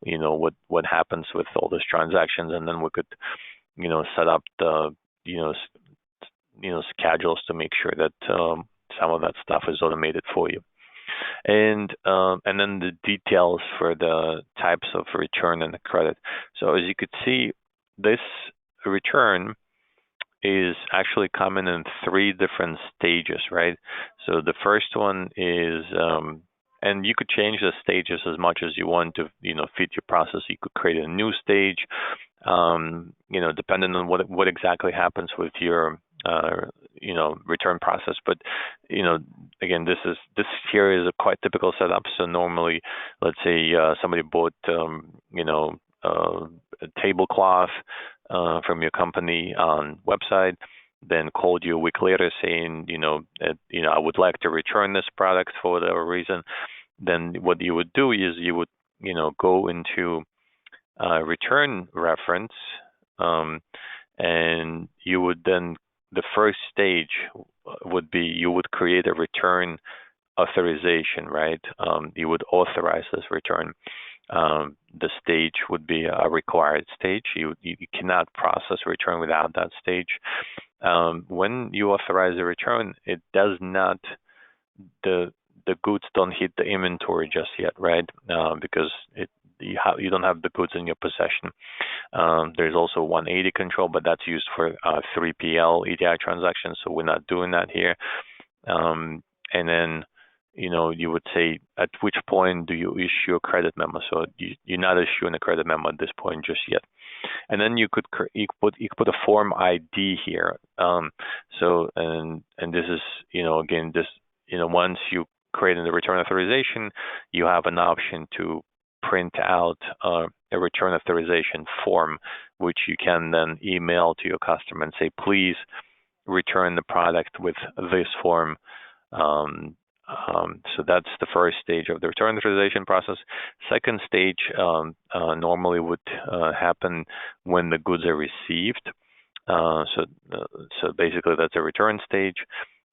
what happens with all these transactions, and then we could set up the schedules to make sure that some of that stuff is automated for you. And then the details for the types of return and the credit. So as you could see, this return is actually coming in 3 different stages, right? So the first one is And you could change the stages as much as you want to, fit your process. You could create a new stage, depending on what exactly happens with your, return process. But, again, this here is a quite typical setup. So normally, let's say somebody bought, a tablecloth from your company on website, then called you a week later saying, I would like to return this product for whatever reason. Then what you would do is you would, go into return reference, and you would then, the first stage would be you would create a return authorization, right? You would authorize this return. The stage would be a required stage. You cannot process return without that stage. When you authorize the return, it does not, the goods don't hit the inventory just yet, right? Because you don't have the goods in your possession. There's also 180 control, but that's used for 3PL EDI transactions, so we're not doing that here. And then, you would say, at which point do you issue a credit memo? So you're not issuing a credit memo at this point just yet. And then you could put a form ID here. So this is, again, this, once you create the return authorization, you have an option to print out a return authorization form, which you can then email to your customer and say, please return the product with this form. So that's the first stage of the return authorization process. Second stage normally would happen when the goods are received. So basically that's a return stage.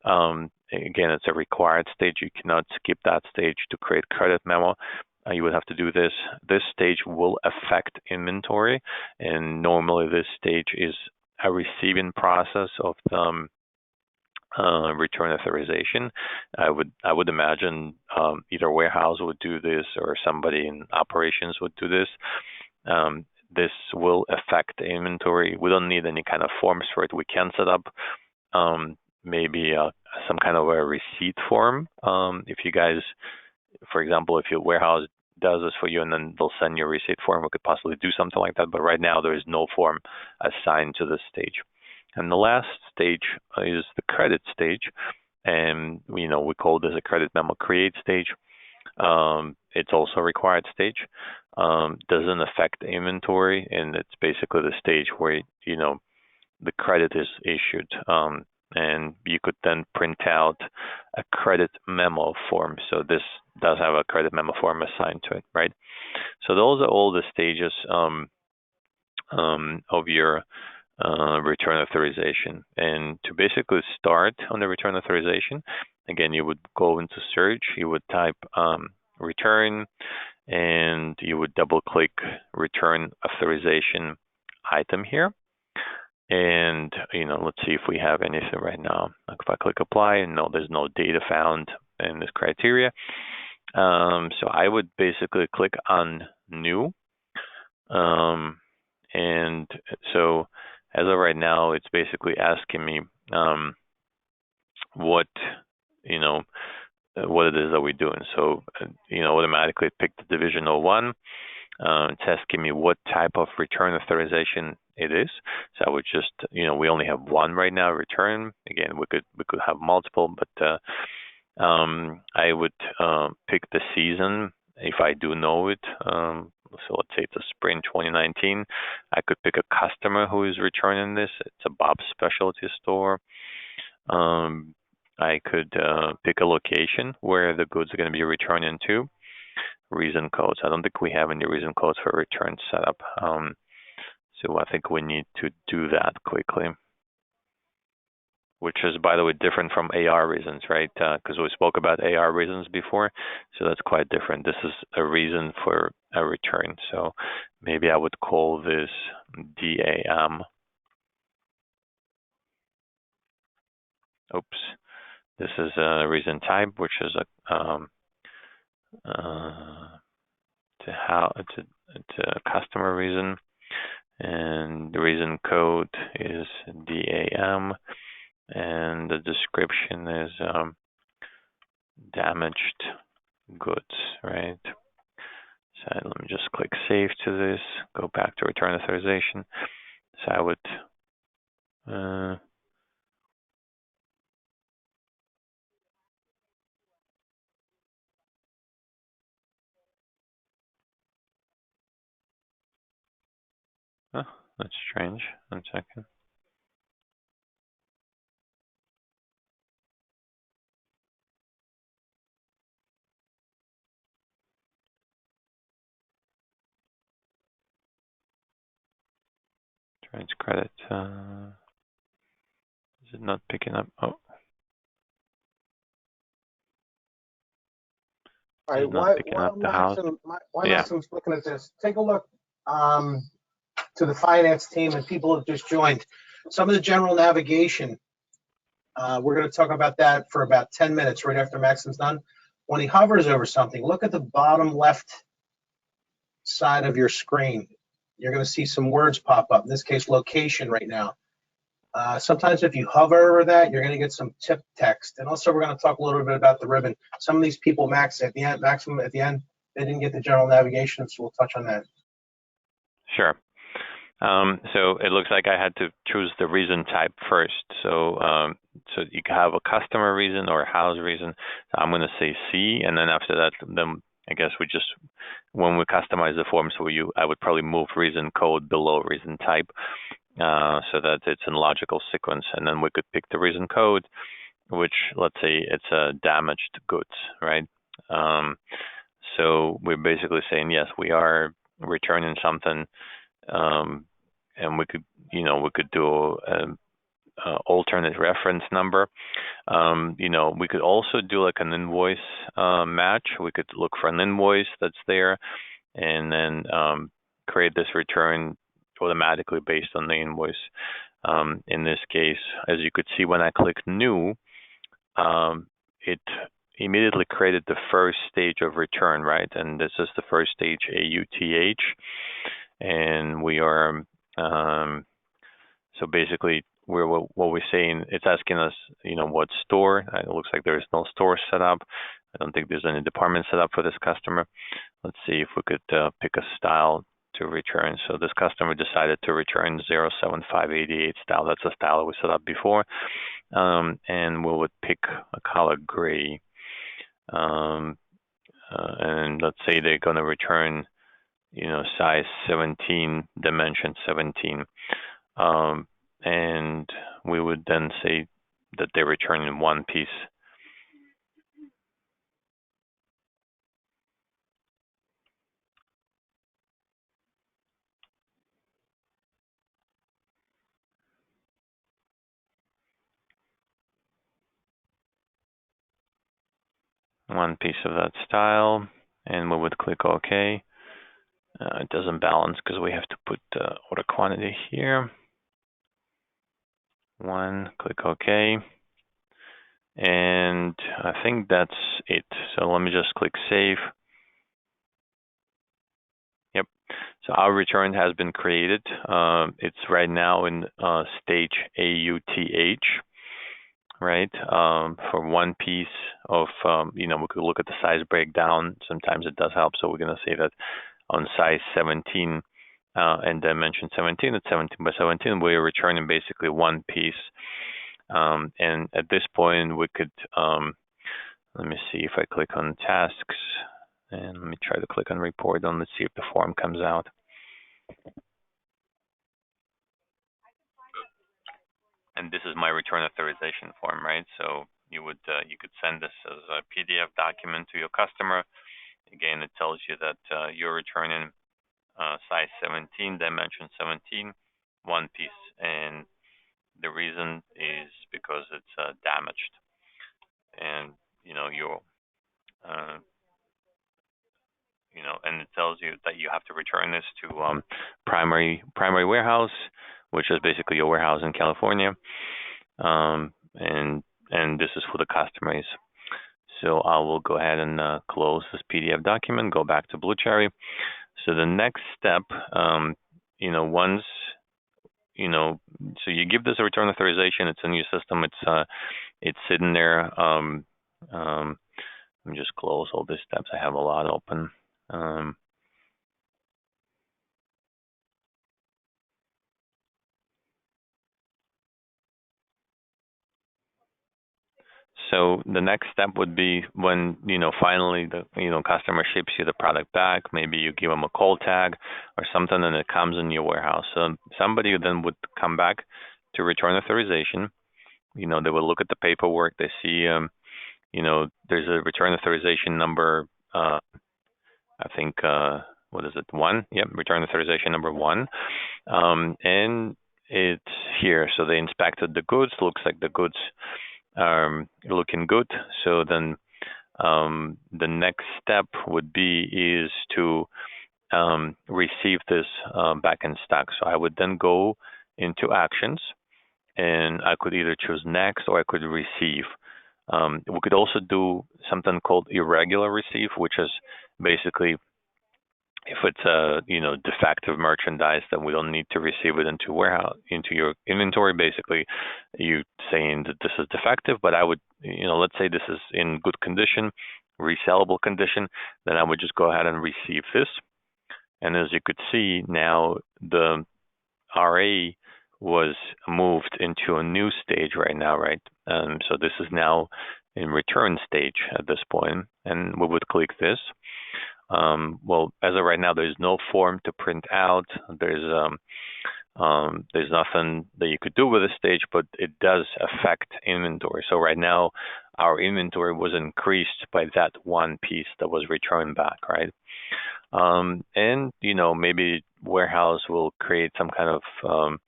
Again, it's a required stage. You cannot skip that stage to create credit memo. You would have to do this. This stage will affect inventory, and normally this stage is a receiving process of return authorization. I would imagine either warehouse would do this or somebody in operations would do this. This will affect the inventory. We don't need any kind of forms for it. We can set up maybe some kind of a receipt form. If you guys, for example, if your warehouse does this for you and then they'll send you a receipt form, we could possibly do something like that. But right now there is no form assigned to this stage. And the last stage is the credit stage, and we call this a credit memo create stage. It's also a required stage. Doesn't affect the inventory, and it's basically the stage where the credit is issued, and you could then print out a credit memo form. So this does have a credit memo form assigned to it, right? So those are all the stages of your return authorization. And to basically start on the return authorization, again, you would go into search, you would type return, and you would double click return authorization item here. And let's see if we have anything right now. If I click apply, and no, there's no data found in this criteria. So I would basically click on new. And so as of right now, it's basically asking me what it is that we're doing. So automatically pick the division 01. It's asking me what type of return authorization it is. So I would just we only have one right now, return. Again, we could have multiple, but I would pick the season if I do know it. So let's say it's a spring 2019. I could pick a customer who is returning this. It's a Bob's Specialty Store. I could pick a location where the goods are going to be returning to. Reason codes. I don't think we have any reason codes for return setup. So I think we need to do that quickly. Which is, by the way, different from AR reasons, right? Because we spoke about AR reasons before, so that's quite different. This is a reason for a return. So maybe I would call this DAM. Oops. This is a reason type, which is it's a customer reason, and the reason code is DAM. And the description is damaged goods, right? So let me just click save to this, go back to return authorization. So I would oh, that's strange. 1 second. Trans credit. Is it not picking up? Oh. All right, while Maxim's looking at this, take a look to the finance team and people who have just joined. Some of the general navigation, we're going to talk about that for about 10 minutes right after Maxim's done. When he hovers over something, look at the bottom left side of your screen. You're going to see some words pop up, in this case, location right now. Sometimes if you hover over that, you're going to get some tip text. And also we're going to talk a little bit about the ribbon. Some of these people, Maximum at the end, they didn't get the general navigation, so we'll touch on that. Sure. So it looks like I had to choose the reason type first. So you can have a customer reason or a house reason. So I'm going to say C, and then after that, then I guess we just, when we customize the form, I would probably move reason code below reason type, so that it's in logical sequence, and then we could pick the reason code, which, let's say it's a damaged goods, right? So we're basically saying, yes, we are returning something, and we could do an alternate reference number. We could also do like an invoice match. We could look for an invoice that's there, and then create this return automatically based on the invoice. In this case, as you could see when I click new, it immediately created the first stage of return, right? And this is the first stage, AUTH. And we are, so basically, what we're saying, it's asking us, what store. It looks like there's no store set up. I don't think there's any department set up for this customer. Let's see if we could pick a style to return. So this customer decided to return 07588 style. That's a style we set up before. And we would pick a color gray. And let's say they're going to return, size 17, dimension 17. And we would then say that they return in one piece. One piece of that style, and we would click OK. It doesn't balance because we have to put order quantity here. Click OK. And I think that's it. So let me just click save. Yep. So our return has been created. It's right now in stage AUTH, right? For one piece of, we could look at the size breakdown. Sometimes it does help. So we're going to say that on size 17 and dimension 17, it's 17 by 17, we're returning basically one piece. And at this point, we could, let me see if I click on tasks, and let me try to click on report on, let's see if the form comes out. And this is my return authorization form, right? So you could send this as a PDF document to your customer. Again, it tells you that you're returning size 17, dimension 17, one piece, and the reason is because it's damaged, and and it tells you that you have to return this to primary warehouse, which is basically your warehouse in California, and this is for the customers. So I will go ahead and close this PDF document, go back to Blue Cherry. So the next step, once, so you give this a return authorization, it's in your system, it's sitting there. Let me just close all these tabs. I have a lot open. So the next step would be when, finally the, customer ships you the product back, maybe you give them a call tag or something and it comes in your warehouse. So somebody then would come back to return authorization. They will look at the paperwork. They see, there's a return authorization number, I think, what is it, 1? Yep, return authorization number 1. And it's here. So they inspected the goods. Looks like the goods looking good. So then the next step would be is to receive this back in stock. So I would then go into actions, and I could either choose next or I could receive. We could also do something called irregular receive, which is basically if it's a defective merchandise, then we don't need to receive it into your inventory. Basically, you saying that this is defective, but I would let's say this is in good condition, resellable condition, then I would just go ahead and receive this. And as you could see now, the RA was moved into a new stage right now, right? So this is now in return stage at this point, and we would click this. Well, as of right now, there's no form to print out. There's nothing that you could do with this stage, but it does affect inventory. So right now, our inventory was increased by that one piece that was returned back, right? And maybe warehouse will create some kind of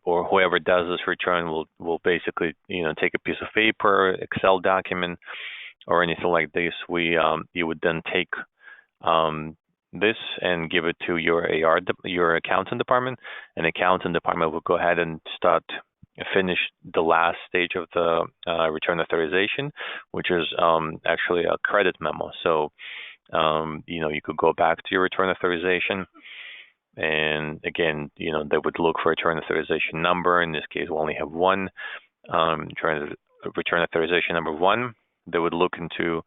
or whoever does this return will basically take a piece of paper, Excel document, or anything like this. You would then take this and give it to your accounting department, and accounting department will go ahead and finish the last stage of the return authorization, which is actually a credit memo. So you could go back to your return authorization, and again, they would look for a return authorization number. In this case, we only have one return authorization number 1. They would look into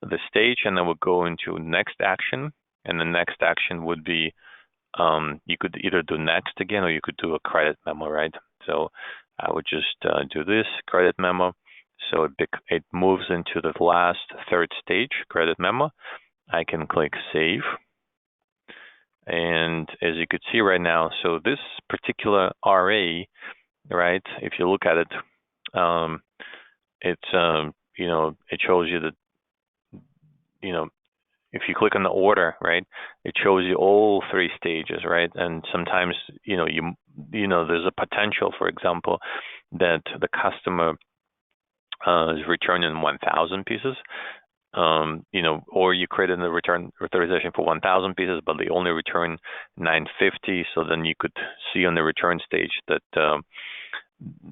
the stage, and then would go into next action. And the next action would be you could either do next again, or you could do a credit memo, right? So I would just do this credit memo. So it moves into the last third stage, credit memo. I can click save. And as you could see right now, so this particular RA, right, if you look at it, it's it shows you that, if you click on the order, right, it shows you all 3 stages, right? And sometimes, there's a potential, for example, that the customer is returning 1,000 pieces, or you created a return authorization for 1,000 pieces, but they only return 950. So then you could see on the return stage that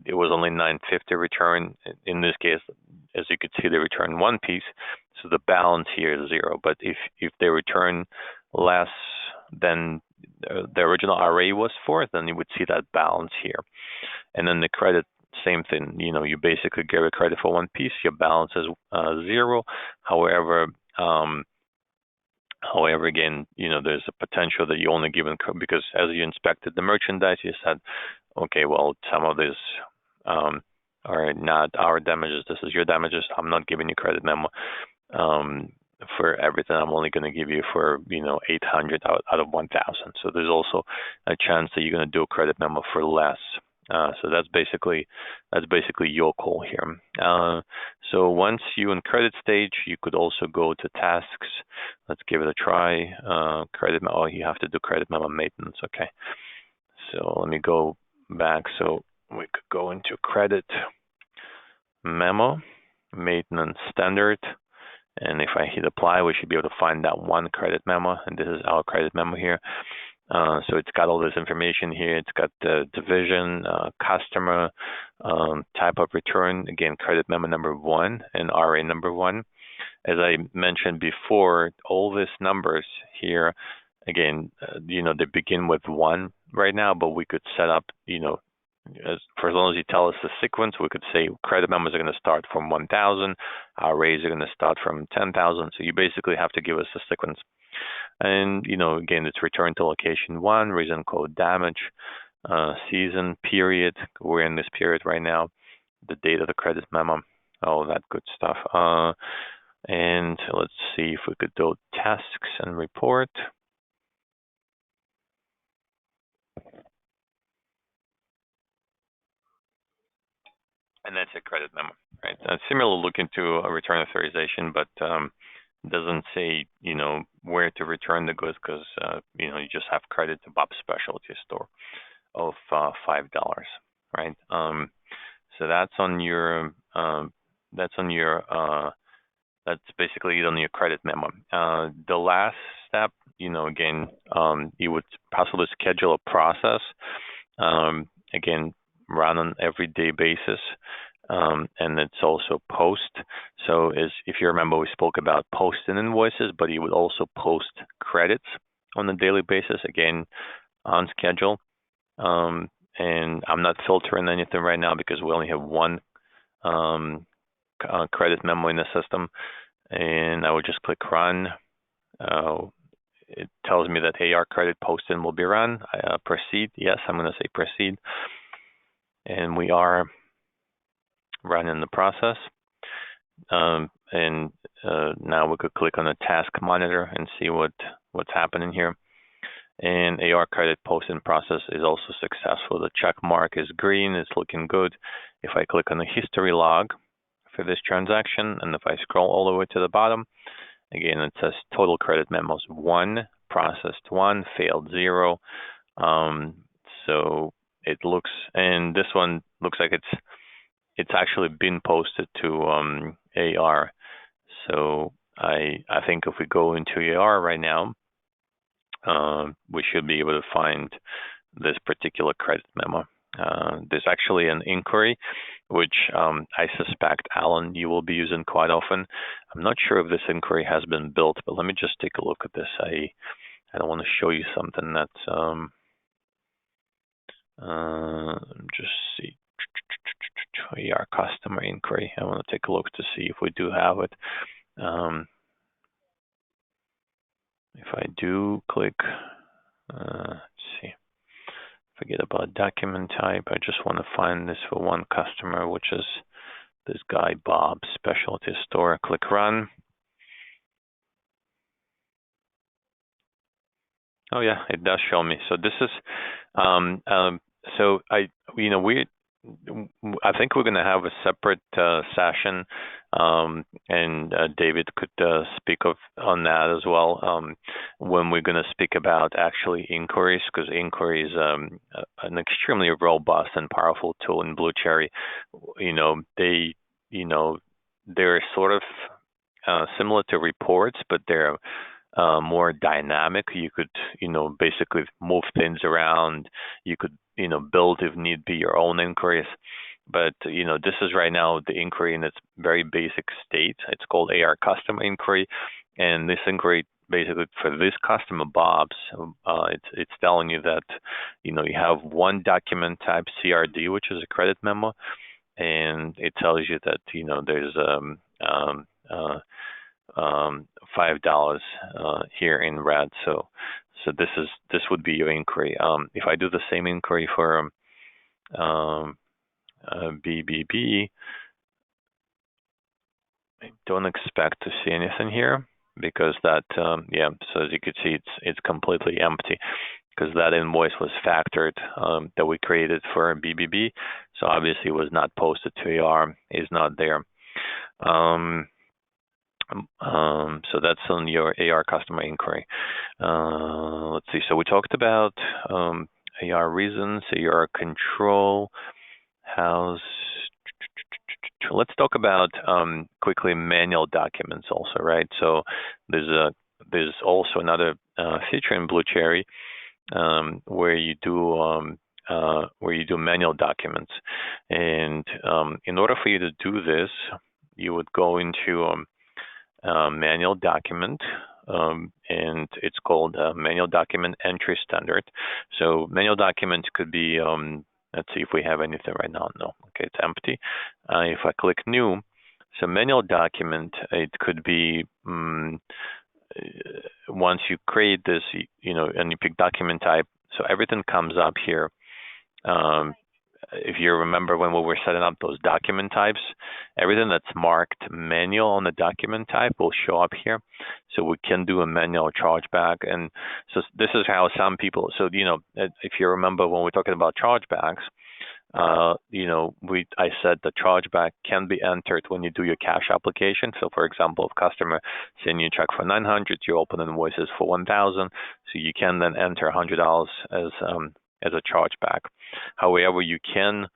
it was only 950 return. In this case, as you could see, they return 1 piece, so the balance here is 0. But if they return less than the original RA was for, then you would see that balance here. And then the credit, same thing. You basically give a credit for 1 piece, your balance is 0. However, again, there's a potential that you only given because as you inspected the merchandise, you said, okay, well, some of these are not our damages. This is your damages. I'm not giving you credit memo for everything. I'm only going to give you for 800 out of 1,000. So there's also a chance that you're going to do a credit memo for less. So that's basically your call here. So once you in credit stage, you could also go to tasks. Let's give it a try. Credit memo. Oh, you have to do credit memo maintenance. Okay. So let me go back. So we could go into credit memo maintenance standard, and if I hit apply, we should be able to find that one credit memo, and this is our credit memo here. So it's got all this information here. It's got the division, customer, type of return, again, credit memo number 1 and RA number 1. As I mentioned before, all these numbers here, again, they begin with 1 right now, but we could set up, for as long as you tell us the sequence, we could say credit memos are going to start from 1,000, our raise are going to start from 10,000. So you basically have to give us a sequence. And, again, it's return to location 1, reason code damage, season, period. We're in this period right now. The date of the credit memo, all that good stuff. And let's see if we could do tasks and report. And that's a credit memo, right? Similar looking to a return authorization, but doesn't say, where to return the goods because, you just have credit to Bob's Specialty Store of $5, right? So that's basically it on your credit memo. The last step, again, you would possibly schedule a process, again, run on everyday basis, and it's also post. So if you remember, we spoke about posting invoices, but you would also post credits on a daily basis, again, on schedule. And I'm not filtering anything right now because we only have one credit memo in the system, and I would just click run. It tells me that AR credit posting will be run. Proceed. Yes, I'm going to say proceed. And we are running the process. And now we could click on the task monitor and see what's happening here. And AR credit posting process is also successful. The check mark is green. It's looking good. If I click on the history log for this transaction, and if I scroll all the way to the bottom, again, it says total credit memos 1, processed 1, failed 0. So it looks, and this one looks like it's actually been posted to AR. So I think if we go into AR right now, we should be able to find this particular credit memo. There's actually an inquiry, which I suspect, Alan, you will be using quite often. I'm not sure if this inquiry has been built, but let me just take a look at this. I don't want to show you something that's just see our customer inquiry. I want to take a look to see if we do have it. If I do click, let's see, forget about document type. I just want to find this for one customer, which is this guy, Bob, Specialty Store. Click run. Oh yeah, it does show me. So this is, so I think we're going to have a separate session, and David could speak on that as well when we're going to speak about actually inquiries, because inquiry is an extremely robust and powerful tool in Blue Cherry. They're sort of similar to reports, but they're more dynamic. You could, basically move things around. You could, build if need be your own inquiries. But, this is right now the inquiry in its very basic state. It's called AR custom inquiry. And this inquiry, basically for this customer, Bob's, it's telling you that, you have one document type CRD, which is a credit memo. And it tells you that, there's $5 here in red. So this would be your inquiry. If I do the same inquiry for BBB, I don't expect to see anything here because that so as you can see, it's completely empty because that invoice was factored that we created for BBB. So obviously it was not posted to AR, is not there. So that's on your AR customer inquiry. Let's see. So we talked about AR reasons, AR control. Let's talk about quickly manual documents also, right? So there's also another feature in Blue Cherry where you do manual documents, and in order for you to do this, you would go into manual document, and it's called manual document entry standard. So manual documents could be Let's see if we have anything right now. No. Okay, it's empty. If I click new, so manual document, it could be once you create this, and you pick document type, so everything comes up here. If you remember when we were setting up those document types, everything that's marked manual on the document type will show up here. So we can do a manual chargeback. And so this is how some people, so, if you remember when we're talking about chargebacks, I said the chargeback can be entered when you do your cash application. So for example, if customer send you a check for $900, you open invoices for $1,000. So you can then enter $100 as a chargeback. However, you can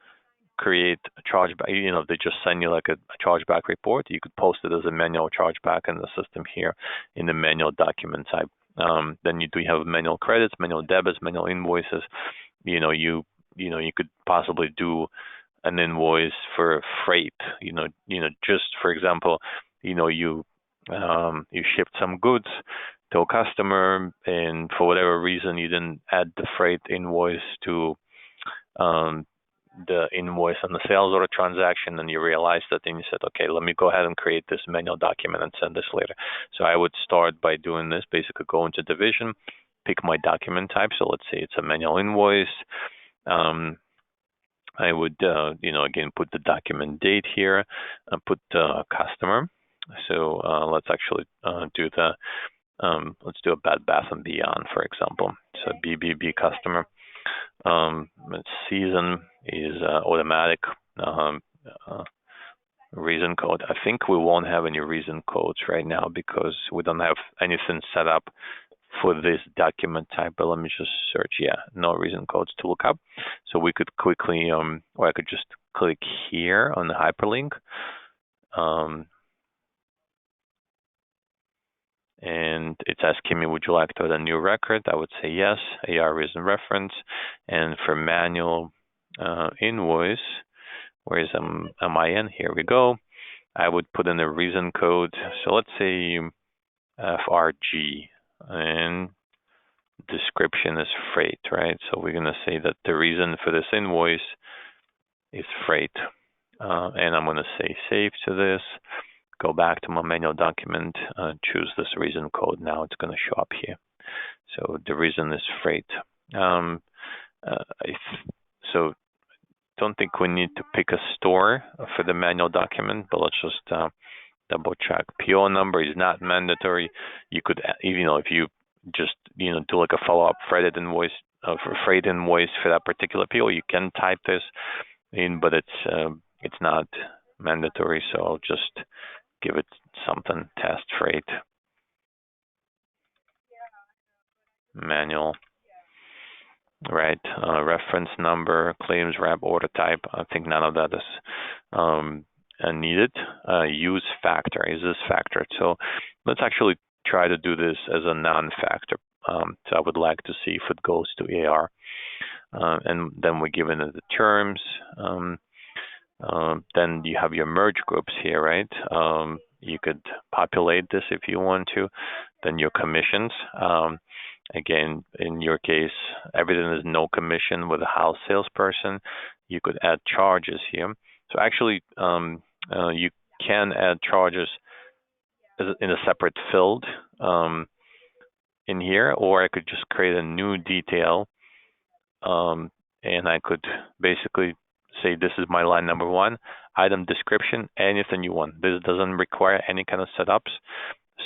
create a chargeback. They just send you like a chargeback report. You could post it as a manual chargeback in the system here in the manual document type. Then you do have manual credits, manual debits, manual invoices. You could possibly do an invoice for freight. Just for example, you shipped some goods to a customer, and for whatever reason you didn't add the freight invoice to the invoice on the sales order transaction, and you realized that, and you said, okay, let me go ahead and create this manual document and send this later. So I would start by doing this, basically go into division, pick my document type. So let's say it's a manual invoice. I would, again, put the document date here and put the customer. So let's actually do let's do a Bed Bath & Beyond, for example. So BBB customer. Season is automatic reason code. I think we won't have any reason codes right now because we don't have anything set up for this document type, but let me just search. Yeah, no reason codes to look up. So we could quickly, or I could just click here on the hyperlink. And it's asking me, would you like to add a new record? I would say yes, AR reason reference. And for manual invoice, where is MIN? Here we go. I would put in a reason code. So let's say FRG, and description is freight, right? So we're going to say that the reason for this invoice is freight. And I'm going to say save to this. Go back to my manual document, choose this reason code. Now it's going to show up here. So the reason is freight. So don't think we need to pick a store for the manual document, but let's just double check. PO number is not mandatory. You could, if you just do like a follow-up freight invoice for that particular PO, you can type this in, but it's not mandatory. So I'll just give it something, test freight, manual, right? Reference number, claims wrap, order type. I think none of that is needed. Use factor, is this factored? So let's actually try to do this as a non-factor. So I would like to see if it goes to AR. And then we're given the terms. Then you have your merge groups here, right? You could populate this if you want to. Then your commissions. Again, in your case, everything is no commission with a house salesperson. You could add charges here. So actually, you can add charges in a separate field in here, or I could just create a new detail, and I could basically say this is my line number 1, item description, anything you want. This doesn't require any kind of setups.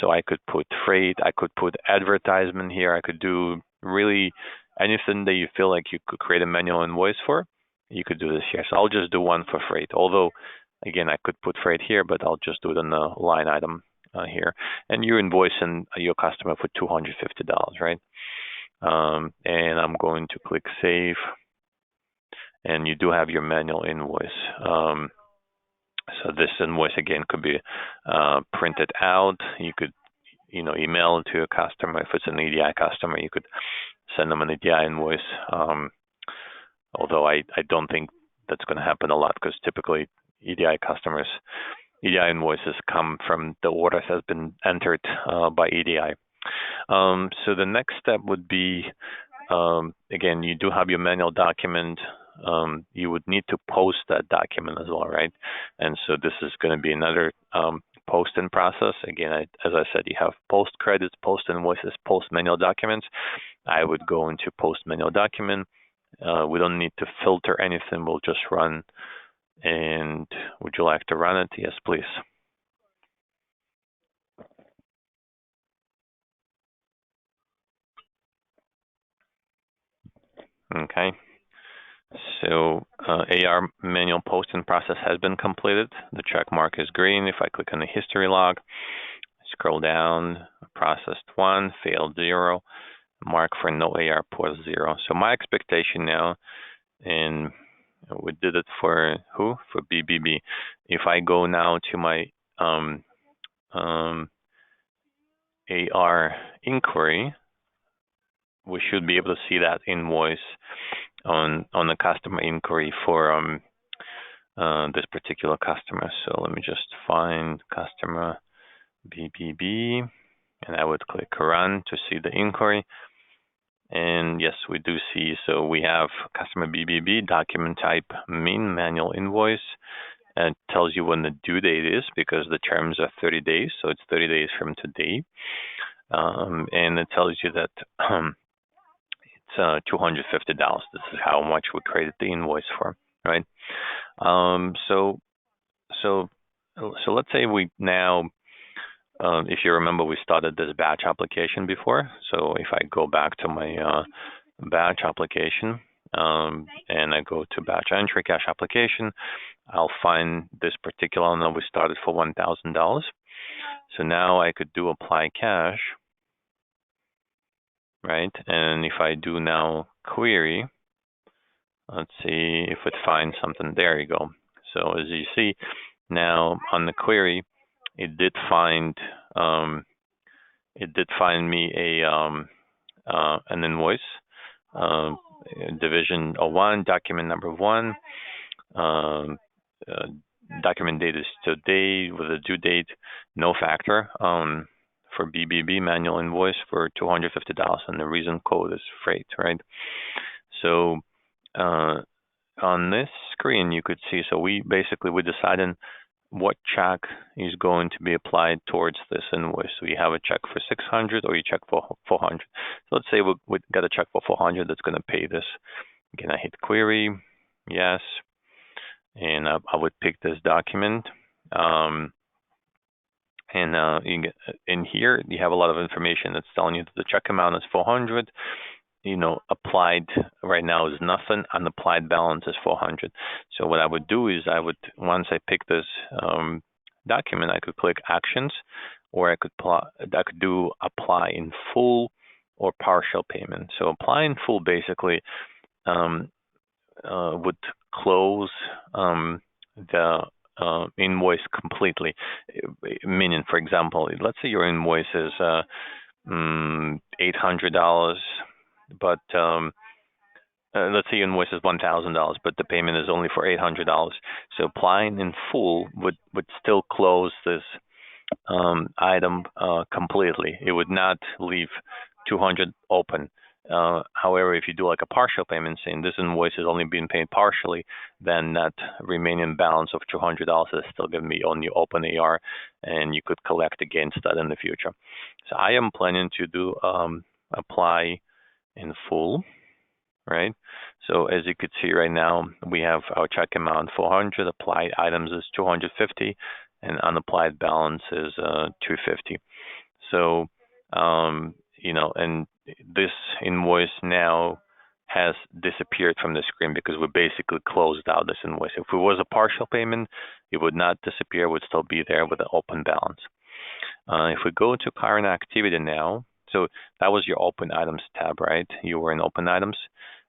So I could put freight, I could put advertisement here, I could do really anything that you feel like you could create a manual invoice for, you could do this here. So I'll just do one for freight. Although, again, I could put freight here, but I'll just do it in the line item here. And you're invoicing your customer for $250, right? And I'm going to click save. And you do have your manual invoice. So this invoice, again, could be printed out. You could, email it to a customer. If it's an EDI customer, you could send them an EDI invoice. Although I don't think that's going to happen a lot because typically EDI invoices come from the order that has been entered by EDI. So the next step would be, again, you do have your manual document. you would need to post that document as well, right? And so this is going to be another posting process. Again, as I said, you have post credits, post invoices, post manual documents. I would go into post manual document. We don't need to filter anything. We'll just run. And would you like to run it? Yes, please. Okay. So AR manual posting process has been completed. The check mark is green. If I click on the history log, scroll down, processed 1, failed 0, mark for no AR port 0. So my expectation now, and we did it for who? For BBB. If I go now to my AR inquiry, we should be able to see that invoice on the customer inquiry for this particular customer. So let me just find customer BBB, and I would click run to see the inquiry. And yes, we do see, so we have customer BBB, document type min manual invoice. And it tells you when the due date is because the terms are 30 days, so it's 30 days from today. And it tells you that it's $250. This is how much we created the invoice for, right? So let's say we now, if you remember, we started this batch application before. So if I go back to my batch application and I go to batch entry cash application, I'll find this particular one that we started for $1,000. So now I could do apply cash, right? And if I do now query, let's see if it finds something. There you go. So as you see now on the query, it did find me an invoice, division 01, document number 1. Document date is today with a due date, no factor. For BBB manual invoice for $250, and the reason code is freight, right? So on this screen, you could see. So we decided what check is going to be applied towards this invoice. So you have a check for $600 or you check for $400. So let's say we got a check for $400 that's going to pay this. Again, I hit query, yes, and I would pick this document. And in here, you have a lot of information that's telling you that the check amount is $400. Applied right now is nothing. Unapplied balance is $400. So what I would do is once I pick this document, I could click Actions, or I could do Apply in Full or Partial Payment. So Apply in Full basically would close the invoice completely. Meaning, for example, let's say your invoice is $800, but let's say your invoice is $1,000, but the payment is only for $800. So applying in full would still close this item completely. It would not leave $200 open. However, if you do like a partial payment, saying this invoice is only being paid partially, then that remaining balance of $200 is still going to be on your open AR, and you could collect against that in the future. So I am planning to do apply in full, right? So as you could see right now, we have our check amount 400, applied items is 250, and unapplied balance is 250. So and this invoice now has disappeared from the screen because we basically closed out this invoice. If it was a partial payment, it would not disappear, it would still be there with an open balance. If we go to current activity now, so that was your open items tab, right? You were in open items.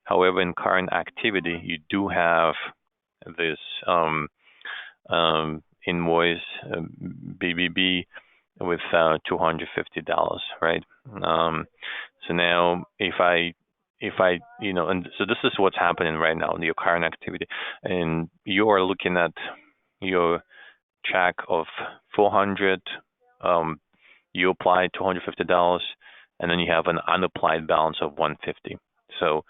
However, in current activity, you do have this invoice BBB with $250, right? So now if I and so this is what's happening right now in your current activity, and you are looking at your check of $400. You apply $250, and then you have an unapplied balance of $150. So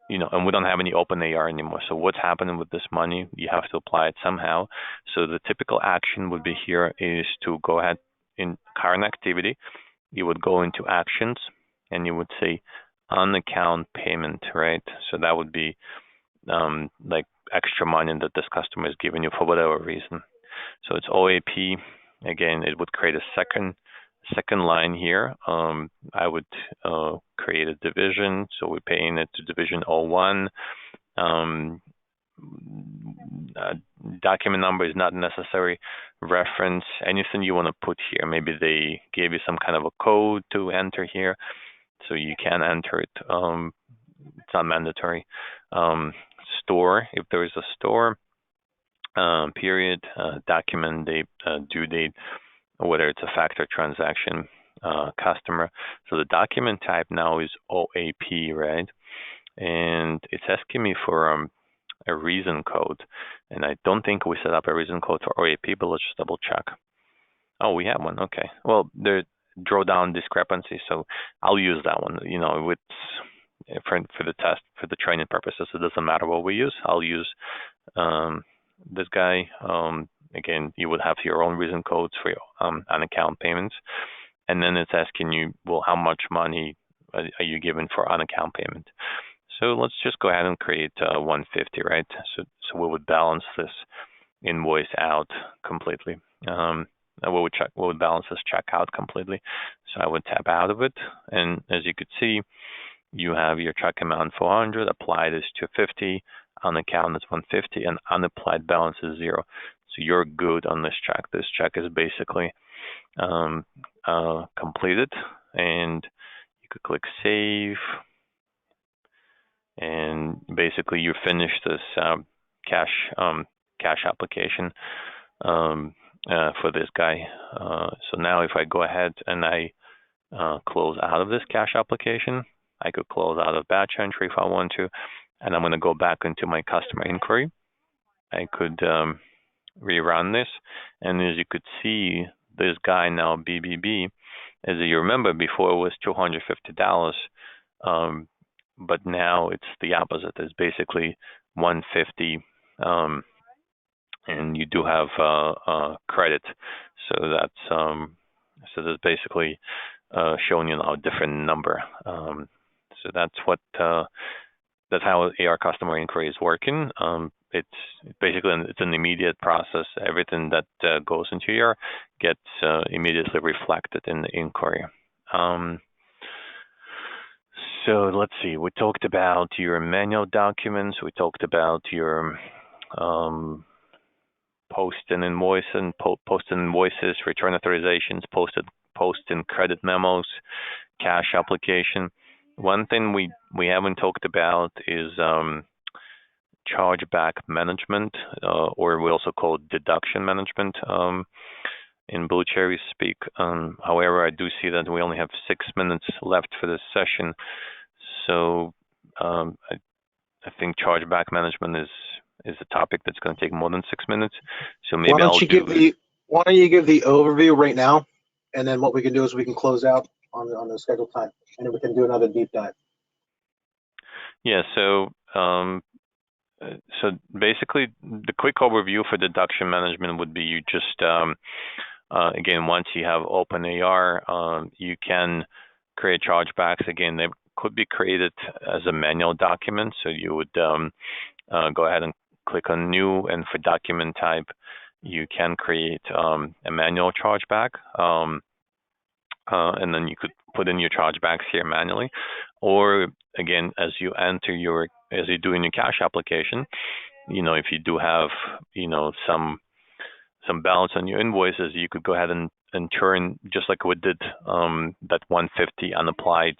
and we don't have any open AR anymore. So what's happening with this money? You have to apply it somehow. So the typical action would be here is to go ahead in current activity. You would go into actions and you would say on account payment, right? So that would be like extra money that this customer is giving you for whatever reason. So it's OAP. Again, it would create a second line here. I would create a division. So we're paying it to division 01. Document number is not necessary. Reference, anything you want to put here. Maybe they gave you some kind of a code to enter here, so you can enter it. It's not mandatory. Store, if there is a store, period, document date, due date, whether it's a factor transaction, customer. So the document type now is OAP, right? And it's asking me for a reason code, and I don't think we set up a reason code for OAP, but let's just double check. Oh, we have one. Okay. Well, there drawdown discrepancy, so I'll use that one. For the test, for the training purposes, it doesn't matter what we use. I'll use this guy. Again, you would have your own reason codes for your on-account payments, and then it's asking you, well, how much money are you given for on-account payment? So let's just go ahead and create 150, right? So we would balance this invoice out completely. We would balance this check out completely. So I would tab out of it, and as you could see, you have your check amount 400, applied is 250, on account is 150, and unapplied balance is 0. So you're good on this check. This check is basically completed, and you could click save, and basically you finish this cash application for this guy. So now if I go ahead and I close out of this cash application, I could close out of batch entry if I want to, and I'm going to go back into my customer inquiry. I could rerun this, and as you could see, this guy now, BBB, as you remember, before it was $250, but now it's the opposite. It's basically 150, and you do have credit. So that's basically showing you now a different number. So that's how AR customer inquiry is working. It's basically it's an immediate process. Everything that goes into here gets immediately reflected in the inquiry. So let's see. We talked about your manual documents. We talked about your posting invoices, return authorizations, posting credit memos, cash application. One thing we haven't talked about is chargeback management, or we also call it deduction management in Blue Cherry speak. However, I do see that we only have 6 minutes left for this session, so I think chargeback management is a topic that's going to take more than 6 minutes. So maybe why don't you give the overview right now, and then what we can do is we can close out on the scheduled time, and then we can do another deep dive. Yeah. So basically, the quick overview for deduction management would be you just again, once you have open AR, you can create chargebacks. Again, they could be created as a manual document. So you would go ahead and click on new, and for document type, you can create a manual chargeback, and then you could put in your chargebacks here manually. Or again, as you're doing your cash application, if you do have some balance on your invoices, you could go ahead and turn, just like we did that 150 unapplied.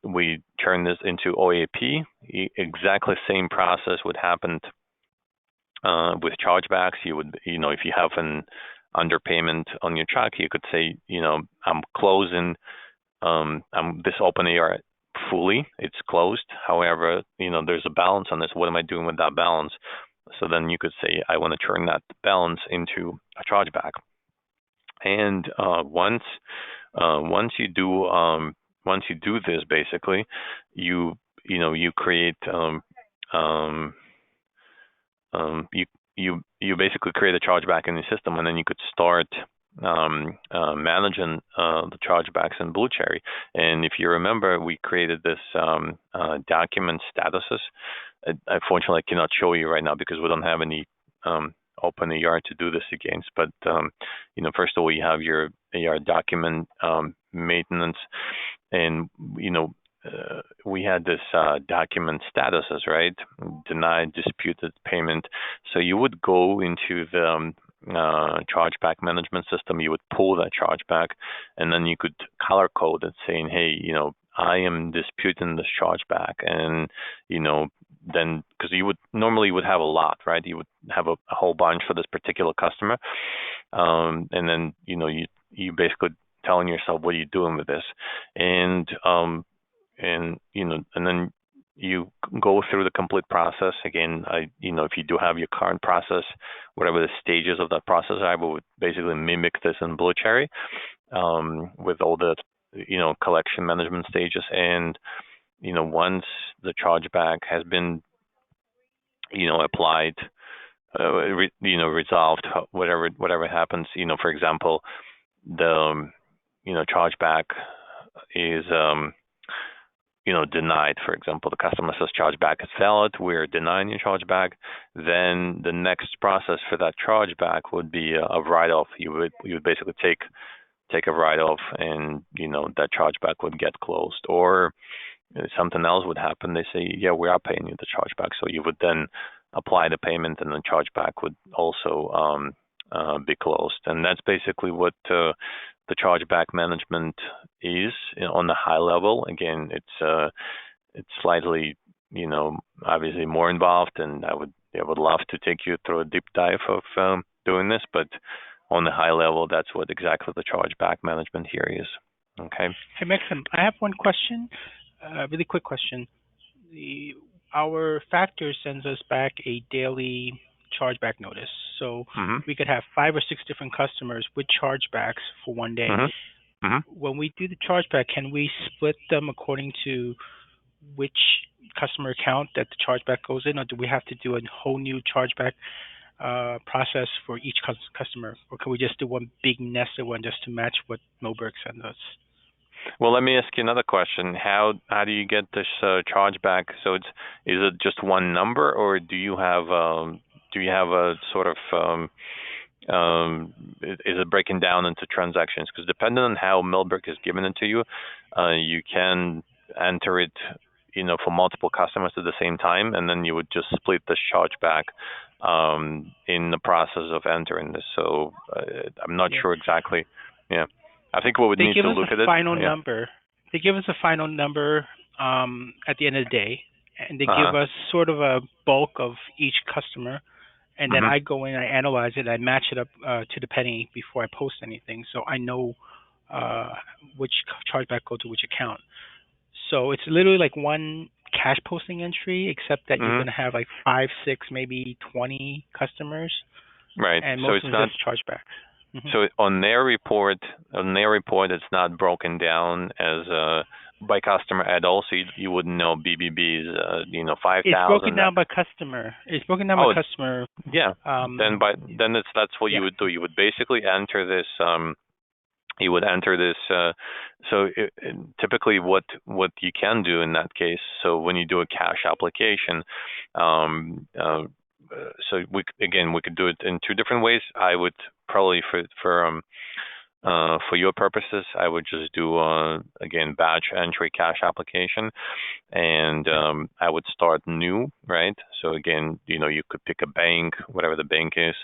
We turn this into OAP. Exactly same process would happen with chargebacks. You would, if you have an underpayment on your check, you could say, I'm closing this open AR fully. It's closed. However, there's a balance on this. What am I doing with that balance? So then you could say, I want to turn that balance into a chargeback. And once you do this, basically, you create you basically create a chargeback in the system, and then you could start managing the chargebacks in Blue Cherry. And if you remember, we created this document statuses. Unfortunately, I cannot show you right now because we don't have any open AR to do this against. But first of all, you have your AR document maintenance, and we had this document statuses, right? Denied, disputed payment. So you would go into the chargeback management system, you would pull that chargeback, and then you could color code it saying, hey, I am disputing this chargeback. And, then because you would normally have a lot, right? You would have a whole bunch for this particular customer. And then, you basically telling yourself, what are you doing with this? And then you go through the complete process. Again, if you do have your current process, whatever the stages of that process are, we would basically mimic this in Blue Cherry with all the, collection management stages. And, once the chargeback has been, applied, resolved, whatever happens, for example, the, chargeback is, denied. For example, the customer says chargeback is valid, we're denying your chargeback. Then the next process for that chargeback would be a write-off. You would basically take a write-off, and that chargeback would get closed. Or something else would happen. They say, yeah, we are paying you the chargeback. So you would then apply the payment, and the chargeback would also be closed. And that's basically what the chargeback management is on the high level. Again, it's slightly, obviously more involved, and I would love to take you through a deep dive of doing this, but on the high level, that's what exactly the chargeback management here is. Okay. Hey, Maxim, I have one question, really quick question. Our factor sends us back a daily chargeback notice. So we could have 5 or 6 different customers with chargebacks for one day. When we do the chargeback, can we split them according to which customer account that the chargeback goes in, or do we have to do a whole new chargeback process for each customer, or can we just do one big nested one just to match what Moberg sends us? Well, let me ask you another question. How do you get this chargeback? So is it just one number, or do you have a sort of is it breaking down into transactions? Because depending on how Moberg is giving it to you, you can enter it, for multiple customers at the same time, and then you would just split the chargeback in the process of entering this. So I'm not sure exactly. Yeah. I think we would need to look at it. They give us a final number at the end of the day, and they give us sort of a bulk of each customer, and then I go in, I analyze it, I match it up to the penny before I post anything, so I know which chargeback go to which account. So it's literally like one cash posting entry, except that you're going to have like 5, 6, maybe 20 customers, right? And most of them just chargebacks. So on their report, it's not broken down as by customer at all. So you wouldn't know BBB's, 5,000. It's broken down by customer. Customer. Yeah. That's what you would do. You would basically enter this. Typically what you can do in that case. So when you do a cash application, so we could do it in 2 different ways. I would probably for your purposes, I would just do again batch entry cash application, and I would start new, right? So again, you could pick a bank, whatever the bank is,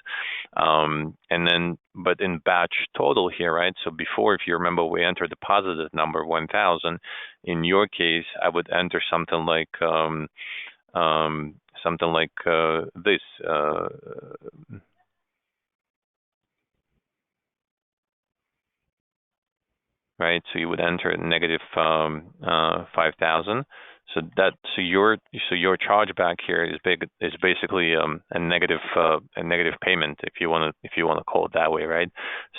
and then but in batch total here, right? So before, if you remember, we entered the positive number 1,000. In your case, I would enter something like this. Right, so you would enter negative 5,000. So your chargeback here is basically a negative payment, if you want to call it that way, right?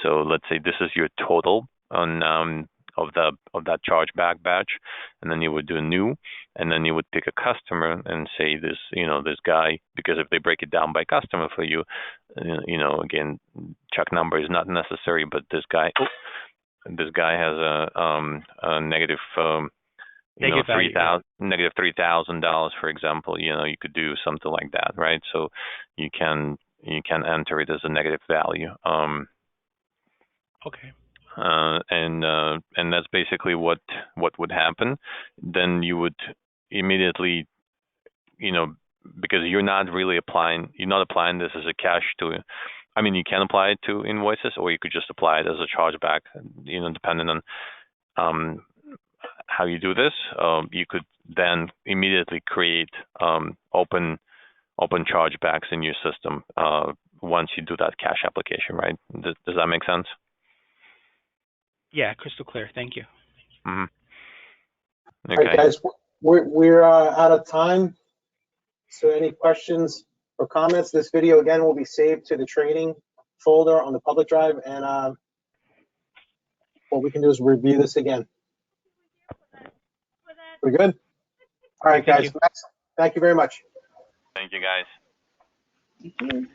So let's say this is your total on that chargeback batch, and then you would do new, and then you would pick a customer and say this guy, because if they break it down by customer for you, again, check number is not necessary, but this guy has a negative. Negative $3,000, for example. You could do something like that, right? So you can enter it as a negative value. Okay. And that's basically what would happen. Then you would immediately, because you're not applying this as a cash to. I mean, you can apply it to invoices, or you could just apply it as a chargeback. Depending on how you do this, you could then immediately create open chargebacks in your system once you do that cash application, right? Does that make sense? Yeah, crystal clear. Thank you. Mm-hmm. Okay. All right, guys, we're out of time. So any questions or comments? This video again will be saved to the training folder on the public drive, and what we can do is review this again. We're good? All right, guys. Thank you very much. Thank you, guys. Thank you.